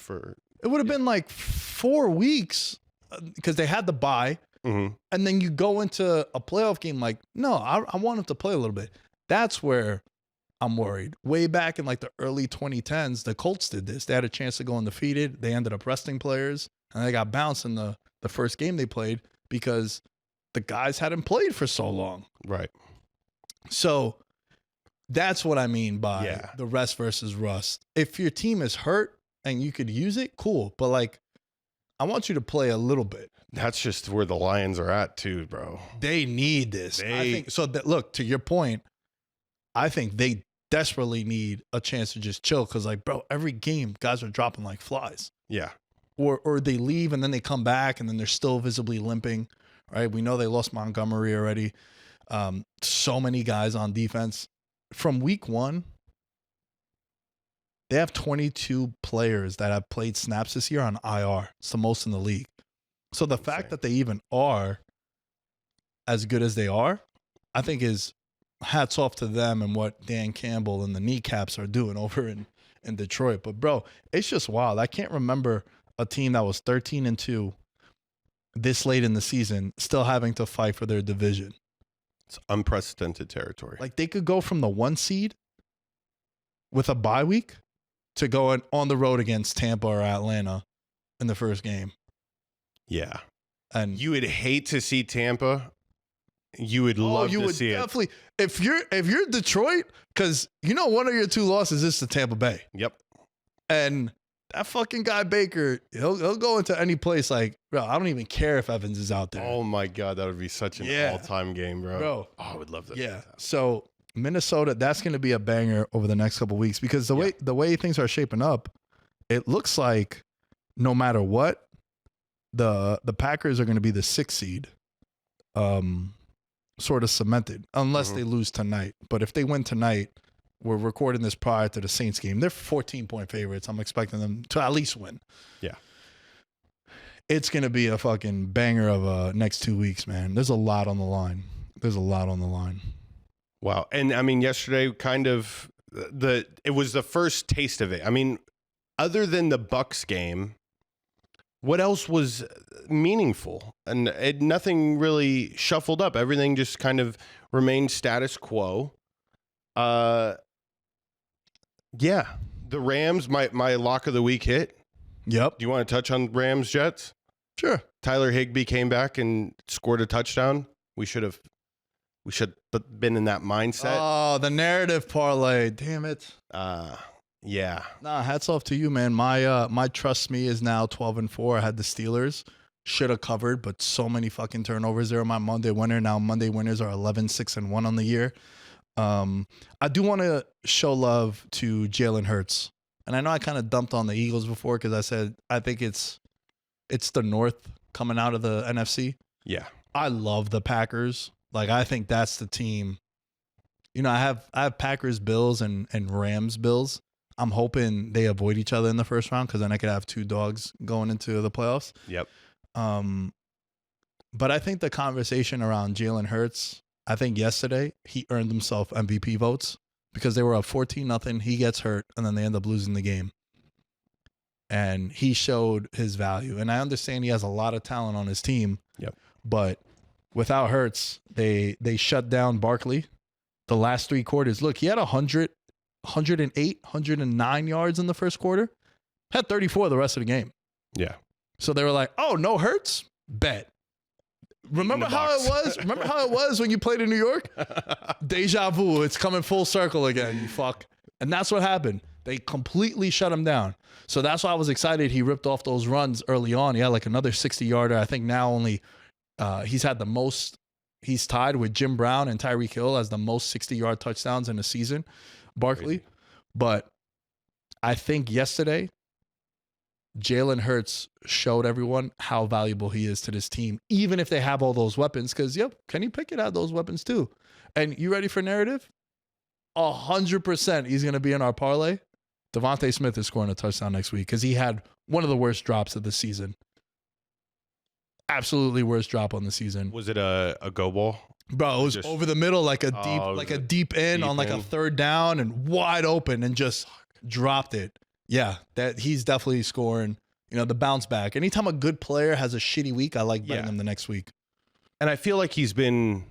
Speaker 4: it would have been like 4 weeks because they had the bye. And then you go into a playoff game like, no, I want him to play a little bit. That's where I'm worried. Way back in like the early 2010s, the Colts did this. They had a chance to go undefeated. They ended up resting players, and they got bounced in the first game they played because the guys hadn't played for so long.
Speaker 5: Right.
Speaker 4: So that's what I mean by the rest versus rust. If your team is hurt and you could use it, cool. But like, I want you to play a little bit.
Speaker 5: That's just where the Lions are at too, bro.
Speaker 4: They need this. I think so. Look, to your point, I think they desperately need a chance to just chill because, like, bro, every game guys are dropping like flies.
Speaker 5: Yeah.
Speaker 4: Or they leave and then they come back and then they're still visibly limping. Right? We know they lost Montgomery already. So many guys on defense. From week 1, they have 22 players that have played snaps this year on IR. It's the most in the league. So the fact that they even are as good as they are, I think is hats off to them and what Dan Campbell and the kneecaps are doing over in Detroit. But bro, it's just wild. I can't remember a team that was 13-2 this late in the season still having to fight for their division.
Speaker 5: It's unprecedented territory.
Speaker 4: Like they could go from the 1 seed with a bye week to going on the road against Tampa or Atlanta in the first game.
Speaker 5: Yeah.
Speaker 4: And
Speaker 5: you would hate to see Tampa. You would love to see
Speaker 4: definitely, it. If you're Detroit, because you know one of your 2 losses is to Tampa Bay.
Speaker 5: Yep.
Speaker 4: And that fucking guy Baker, he'll go into any place like, bro, I don't even care if Evans is out there.
Speaker 5: Oh my God, that would be such an all-time game, bro. Oh, I would love that.
Speaker 4: Yeah. So Minnesota, that's going to be a banger over the next couple of weeks because the way things are shaping up, it looks like no matter what, the Packers are going to be the 6th seed, sort of cemented, unless they lose tonight. But if they win tonight, we're recording this prior to the Saints game. They're 14-point favorites. I'm expecting them to at least win.
Speaker 5: Yeah.
Speaker 4: It's going to be a fucking banger of next 2 weeks, man. There's a lot on the line.
Speaker 5: Wow. And I mean, yesterday kind of it was the first taste of it. I mean, other than the Bucks game, what else was meaningful? And nothing really shuffled up. Everything just kind of remained status quo. Yeah. The Rams, my lock of the week hit.
Speaker 4: Yep.
Speaker 5: Do you want to touch on Rams Jets?
Speaker 4: Sure.
Speaker 5: Tyler Higbee came back and scored a touchdown. We should have been in that mindset.
Speaker 4: Oh, the narrative parlay. Damn it.
Speaker 5: Yeah.
Speaker 4: Nah, hats off to you, man. My trust me is now 12-4. I had the Steelers. Should have covered, but so many fucking turnovers. They're my Monday winner. Now Monday winners are 11-6-1 on the year. I do want to show love to Jalen Hurts. And I know I kind of dumped on the Eagles before because I said I think it's the North coming out of the NFC.
Speaker 5: Yeah.
Speaker 4: I love the Packers. Like, I think that's the team. You know, I have Packers Bills and Rams Bills. I'm hoping they avoid each other in the first round because then I could have two dogs going into the playoffs.
Speaker 5: Yep.
Speaker 4: But I think the conversation around Jalen Hurts, I think yesterday he earned himself MVP votes because they were up 14-0. He gets hurt and then they end up losing the game. And he showed his value. And I understand he has a lot of talent on his team.
Speaker 5: Yep.
Speaker 4: But without Hurts, they shut down Barkley the last three quarters. Look, he had 100, 108, 109 yards in the first quarter. Had 34 the rest of the game.
Speaker 5: Yeah.
Speaker 4: So they were like, "Oh, no Hurts? Bet." Remember how it was? Remember how it was when you played in New York? Deja vu. It's coming full circle again, you fuck. And that's what happened. They completely shut him down. So that's why I was excited. He ripped off those runs early on. He had like another 60-yarder. I think now only he's had the most. He's tied with Jim Brown and Tyreek Hill as the most 60-yard touchdowns in a season, Barkley. But I think yesterday, Jalen Hurts showed everyone how valuable he is to this team, even if they have all those weapons. Because, yep, Kenny Pickett had those weapons too. And you ready for narrative? 100% he's going to be in our parlay. Devontae Smith is scoring a touchdown next week because he had one of the worst drops of the season. Absolutely worst drop on the season.
Speaker 5: Was it a go ball?
Speaker 4: Bro, it was over the middle, like a deep in on like a third down and wide open and just dropped it. Yeah, that he's definitely scoring, you know, the bounce back. Anytime a good player has a shitty week, I like betting him the next week.
Speaker 5: And I feel like he's been,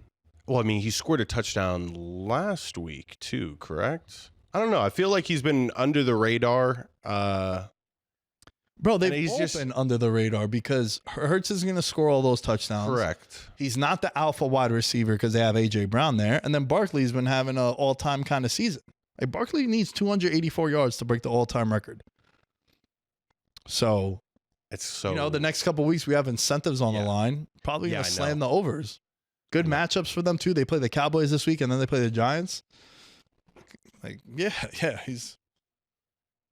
Speaker 5: well, I mean, he scored a touchdown last week too, correct? I don't know. I feel like he's been under the radar.
Speaker 4: Bro, they've all been under the radar because Hurts is going to score all those touchdowns.
Speaker 5: Correct.
Speaker 4: He's not the alpha wide receiver because they have A.J. Brown there. And then Barkley's been having an all-time kind of season. Like, Barkley needs 284 yards to break the all-time record. So,
Speaker 5: it's so,
Speaker 4: you know, the next couple of weeks we have incentives on the line. Probably going to slam the overs. Good matchups for them, too. They play the Cowboys this week, and then they play the Giants. Like, yeah,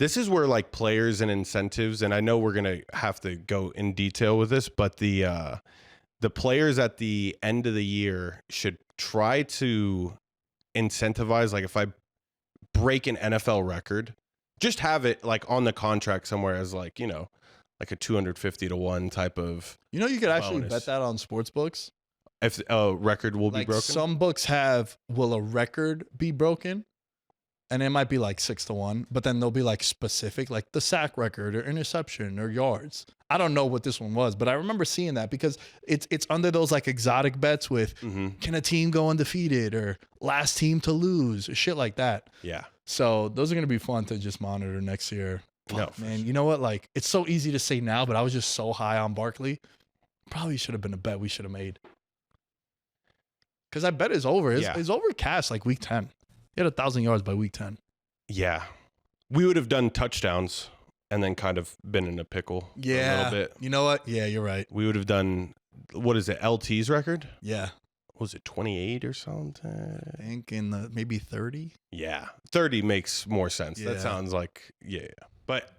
Speaker 5: This is where, like, players and incentives, and I know we're going to have to go in detail with this, but the players at the end of the year should try to incentivize, like, if I break an NFL record, just have it, like, on the contract somewhere as, like, you know, like a 250-1 type of
Speaker 4: You know, you could actually bet that on sports books.
Speaker 5: If a record will be broken?
Speaker 4: Some books have, will a record be broken? And it might be like 6-1, but then they'll be like specific, like the sack record or interception or yards. I don't know what this one was, but I remember seeing that because it's under those like exotic bets with can a team go undefeated or last team to lose or shit like that.
Speaker 5: Yeah.
Speaker 4: So those are going to be fun to just monitor next year.
Speaker 5: Fuck,
Speaker 4: man, you know what? Like, it's so easy to say now, but I was just so high on Barkley. Probably should have been a bet we should have made. Because I bet it's over. It's over cash like week 10. He had 1,000 yards by week 10.
Speaker 5: Yeah. We would have done touchdowns and then kind of been in a pickle a little bit.
Speaker 4: You know what? Yeah, you're right.
Speaker 5: We would have done, what is it, LT's record?
Speaker 4: Yeah.
Speaker 5: Was it 28 or something?
Speaker 4: I think in the maybe 30.
Speaker 5: Yeah. 30 makes more sense.
Speaker 4: Yeah.
Speaker 5: That sounds like, yeah. But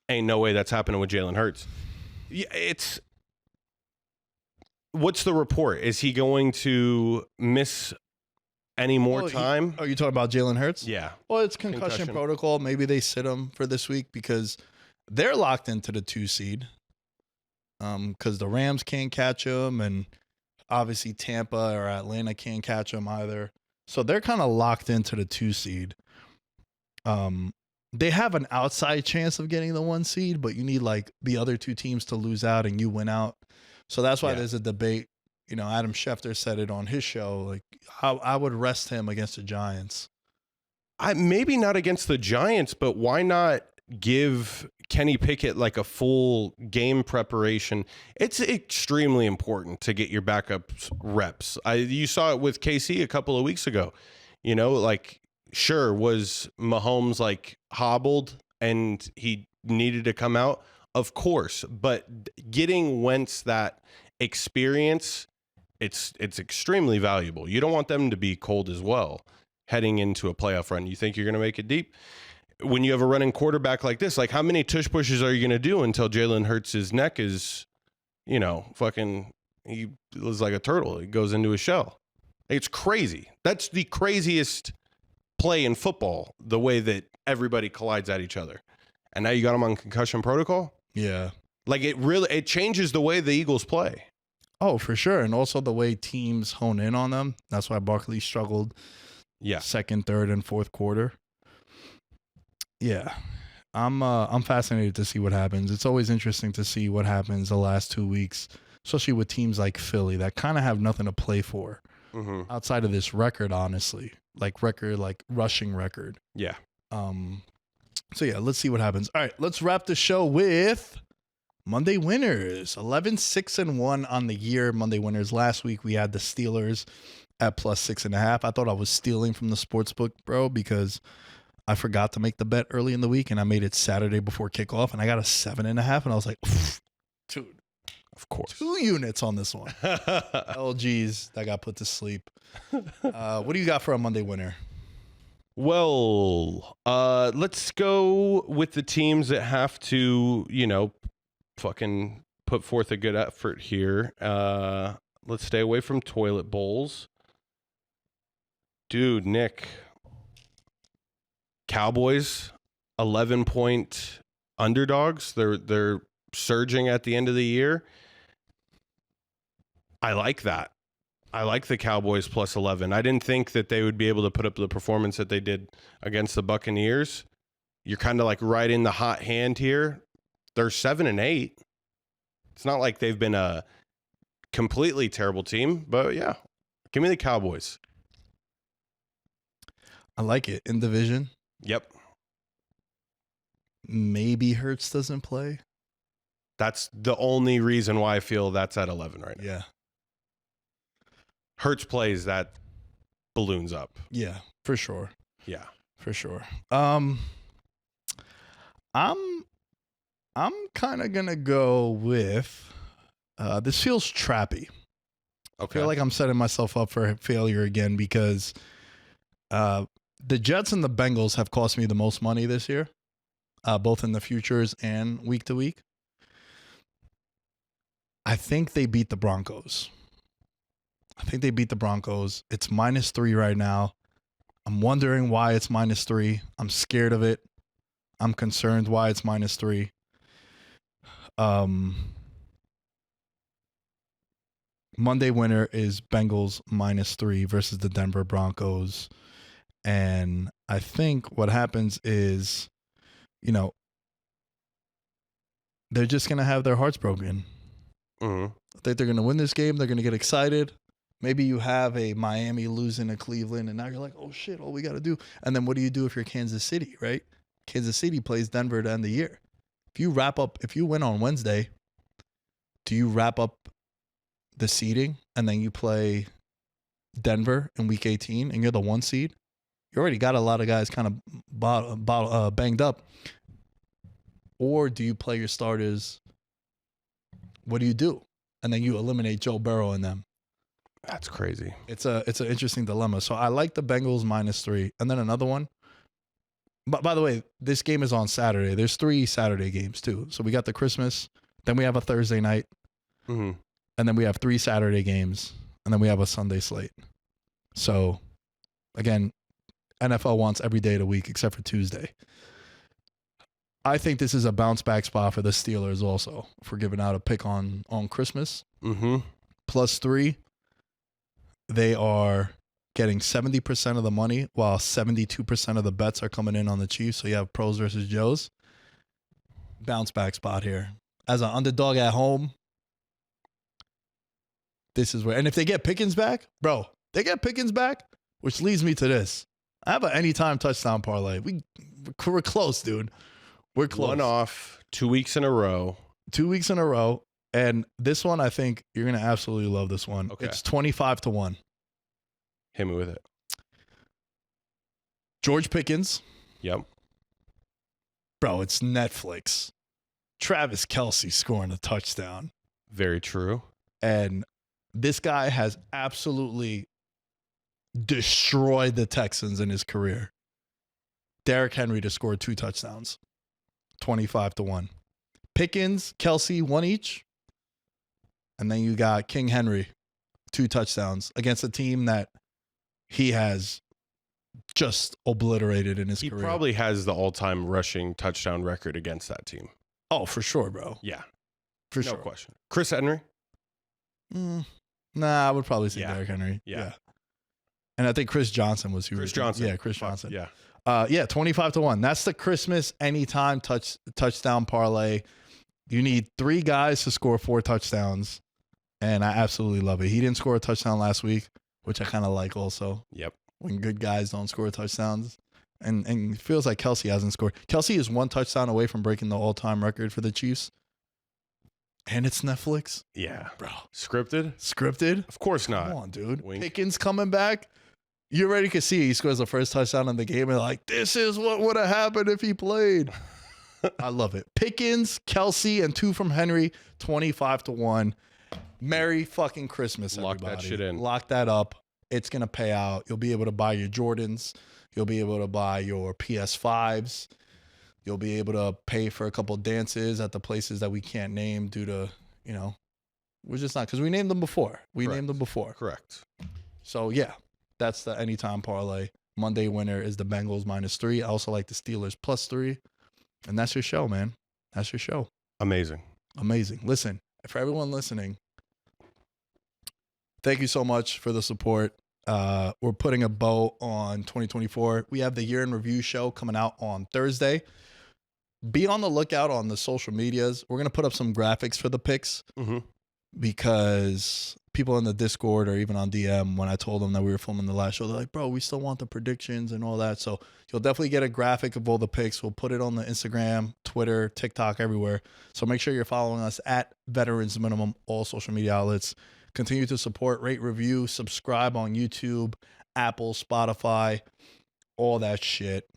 Speaker 5: ain't no way that's happening with Jalen Hurts. Yeah, it's, what's the report? Is he going to miss any more time?
Speaker 4: Are you talking about Jalen Hurts?
Speaker 5: Yeah.
Speaker 4: Well, it's concussion protocol. Maybe they sit him for this week because they're locked into the 2 seed. Because the Rams can't catch him, and obviously Tampa or Atlanta can't catch him either. So they're kind of locked into the 2 seed. They have an outside chance of getting the 1 seed, but you need like the other 2 teams to lose out and you win out. So that's why there's a debate. You know, Adam Schefter said it on his show. Like, I would rest him against the Giants.
Speaker 5: maybe not against the Giants, but why not give Kenny Pickett like a full game preparation? It's extremely important to get your backup reps. You saw it with KC a couple of weeks ago. You know, like, sure, was Mahomes like hobbled and he needed to come out? Of course, but getting Wentz that experience, it's extremely valuable. You don't want them to be cold as well heading into a playoff run. You think you're going to make it deep? When you have a running quarterback like this, like, how many tush pushes are you going to do until Jalen Hurts' neck is, you know, fucking, he was like a turtle. He goes into a shell. It's crazy. That's the craziest play in football, the way that everybody collides at each other. And now you got him on concussion protocol?
Speaker 4: Yeah.
Speaker 5: Like, it changes the way the Eagles play.
Speaker 4: Oh, for sure. And also the way teams hone in on them. That's why Barkley struggled.
Speaker 5: Yeah.
Speaker 4: Second, third, and fourth quarter. Yeah. I'm fascinated to see what happens. It's always interesting to see what happens the last 2 weeks, especially with teams like Philly that kind of have nothing to play for outside of this record, honestly. Like rushing record.
Speaker 5: Yeah.
Speaker 4: So yeah, let's see what happens. All right, let's wrap the show with Monday winners. 11-6-1 on the year. Monday winners. Last week we had the Steelers at +6.5. I thought I was stealing from the sportsbook, bro, because I forgot to make the bet early in the week and I made it Saturday before kickoff and I got a 7.5 and I was like, dude,
Speaker 5: of course,
Speaker 4: 2 units on this one. Oh geez, that got put to sleep. What do you got for a Monday winner?
Speaker 5: Well, let's go with the teams that have to, you know, fucking put forth a good effort here. Let's stay away from toilet bowls. Dude, Nick, Cowboys, 11-point underdogs. They're surging at the end of the year. I like that. I like the Cowboys +11. I didn't think that they would be able to put up the performance that they did against the Buccaneers. You're kind of like right in the hot hand here. They're 7-8. It's not like they've been a completely terrible team, but yeah, give me the Cowboys.
Speaker 4: I like it. In division.
Speaker 5: Yep.
Speaker 4: Maybe Hurts doesn't play.
Speaker 5: That's the only reason why I feel that's at 11 right now.
Speaker 4: Yeah.
Speaker 5: Hurts plays, that balloons up.
Speaker 4: Yeah, for sure.
Speaker 5: Yeah.
Speaker 4: For sure. I'm kind of gonna go with this feels trappy.
Speaker 5: Okay.
Speaker 4: I feel like I'm setting myself up for failure again because the Jets and the Bengals have cost me the most money this year, both in the futures and week to week. I think they beat the Broncos. It's -3 right now. I'm wondering why it's -3. I'm scared of it. I'm concerned why it's -3. Monday winner is Bengals -3 versus the Denver Broncos. And I think what happens is, you know, they're just going to have their hearts broken.
Speaker 5: Mm-hmm.
Speaker 4: I think they're going to win this game. They're going to get excited. Maybe you have a Miami losing to Cleveland, and now you're like, oh, shit, all we got to do. And then what do you do if you're Kansas City, right? Kansas City plays Denver to end the year. If you win on Wednesday, do you wrap up the seeding and then you play Denver in week 18 and you're the 1 seed? You already got a lot of guys kind of banged up. Or do you play your starters? What do you do? And then you eliminate Joe Burrow and them.
Speaker 5: That's crazy.
Speaker 4: It's an interesting dilemma. So I like the Bengals -3. And then another one. But by the way, this game is on Saturday. There's 3 Saturday games too. So we got the Christmas, then we have a Thursday night,
Speaker 5: Mm-hmm.
Speaker 4: and then we have 3 Saturday games, and then we have a Sunday slate. So again, NFL wants every day of the week except for Tuesday. I think this is a bounce back spot for the Steelers also for giving out a pick on Christmas.
Speaker 5: Mm-hmm.
Speaker 4: +3. They are getting 70% of the money while 72% of the bets are coming in on the Chiefs. So you have pros versus Joes. Bounce back spot here. As an underdog at home, this is where, and if they get Pickens back, bro, which leads me to this. I have an anytime touchdown parlay. We're close, dude. We're close.
Speaker 5: One off, 2 weeks in a row.
Speaker 4: 2 weeks in a row. And this one, I think you're going to absolutely love this one.
Speaker 5: Okay.
Speaker 4: It's 25-1.
Speaker 5: Hit me with it.
Speaker 4: George Pickens.
Speaker 5: Yep.
Speaker 4: Bro, it's Netflix. Travis Kelce scoring a touchdown.
Speaker 5: Very true.
Speaker 4: And this guy has absolutely destroyed the Texans in his career. Derrick Henry to score 2 touchdowns. 25-1. Pickens, Kelce, 1 each. And then you got King Henry, 2 touchdowns against a team that he has just obliterated in his career.
Speaker 5: He probably has the all-time rushing touchdown record against that team.
Speaker 4: Oh, for sure, bro.
Speaker 5: Yeah.
Speaker 4: For
Speaker 5: No
Speaker 4: sure.
Speaker 5: question. Chris Henry?
Speaker 4: Nah, I would probably say Derrick Henry.
Speaker 5: Yeah.
Speaker 4: And I think Chris Johnson was who.
Speaker 5: Chris Johnson.
Speaker 4: Yeah, Chris Johnson.
Speaker 5: Yeah.
Speaker 4: 25-1. That's the Christmas anytime touchdown parlay. You need 3 guys to score 4 touchdowns. And I absolutely love it. He didn't score a touchdown last week, which I kind of like also.
Speaker 5: Yep.
Speaker 4: When good guys don't score touchdowns. And it feels like Kelce hasn't scored. Kelce is 1 touchdown away from breaking the all-time record for the Chiefs. And it's Netflix.
Speaker 5: Yeah.
Speaker 4: Bro.
Speaker 5: Scripted? Of course not.
Speaker 4: Come on, dude.
Speaker 5: Wink.
Speaker 4: Pickens coming back. You already can see he scores the first touchdown in the game and like, this is what would have happened if he played. I love it. Pickens, Kelce, and 2 from Henry, 25-1. Merry fucking Christmas, everybody.
Speaker 5: Lock that shit in.
Speaker 4: Lock that up. It's going to pay out. You'll be able to buy your Jordans. You'll be able to buy your PS5s. You'll be able to pay for a couple dances at the places that we can't name due to, we're just not, because we named them before.
Speaker 5: Correct.
Speaker 4: So, yeah, that's the anytime parlay. Monday winner is the Bengals -3. I also like the Steelers +3. And that's your show, man. That's your show.
Speaker 5: Amazing.
Speaker 4: Listen, for everyone listening, thank you so much for the support. We're putting a bow on 2024. We have the year in review show coming out on Thursday. Be on the lookout on the social medias. We're going to put up some graphics for the picks because people in the Discord or even on DM, when I told them that we were filming the last show, they're like, bro, we still want the predictions and all that. So you'll definitely get a graphic of all the picks. We'll put it on the Instagram, Twitter, TikTok, everywhere. So make sure you're following us at Veterans Minimum, all social media outlets. Continue to support, rate, review, subscribe on YouTube, Apple, Spotify, all that shit.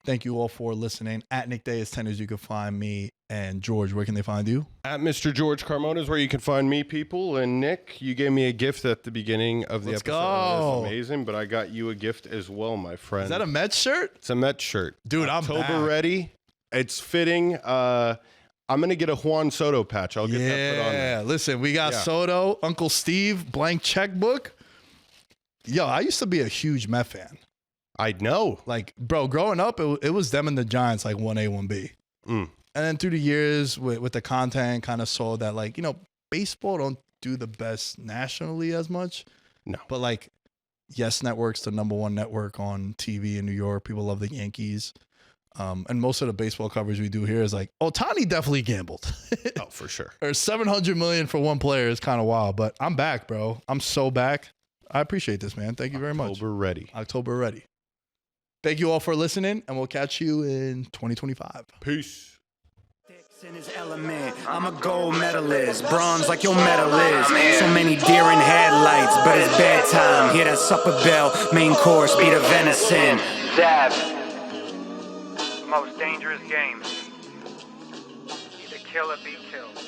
Speaker 4: Thank you all for listening. At Nick Dais 10 you can find me. And George, where can they find you?
Speaker 5: At Mr. George Carmona is where you can find me, people. And Nick, you gave me a gift at the beginning of the episode.
Speaker 4: Go.
Speaker 5: That's amazing, but I got you a gift as well, my friend.
Speaker 4: Is that a Mets shirt?
Speaker 5: It's a Mets shirt.
Speaker 4: Dude,
Speaker 5: October
Speaker 4: I'm back.
Speaker 5: ready. It's fitting. I'm going to get a Juan Soto patch. I'll get that put on there.
Speaker 4: Listen, we got Soto, Uncle Steve, blank checkbook. Yo, I used to be a huge Met fan.
Speaker 5: I know.
Speaker 4: Like, bro, growing up, it was them and the Giants, like 1A, 1B. And then through the years with the content, kind of saw that, like, baseball don't do the best nationally as much.
Speaker 5: No.
Speaker 4: But, like, Yes Network's the #1 network on TV in New York. People love the Yankees. And most of the baseball coverage we do here is like, Ohtani definitely gambled.
Speaker 5: Oh, for sure.
Speaker 4: Or $700 million for one player is kind of wild. But I'm back, bro. I'm so back. I appreciate this, man. Thank you very much.
Speaker 5: October ready.
Speaker 4: Thank you all for listening, and we'll catch you in 2025.
Speaker 5: Peace.
Speaker 3: In his element, I'm a gold medalist, bronze like your medal is. So many deer in headlights, but it's bedtime. Hear that supper bell, main course be the venison.
Speaker 2: Dab. Most dangerous game. Either kill or be killed.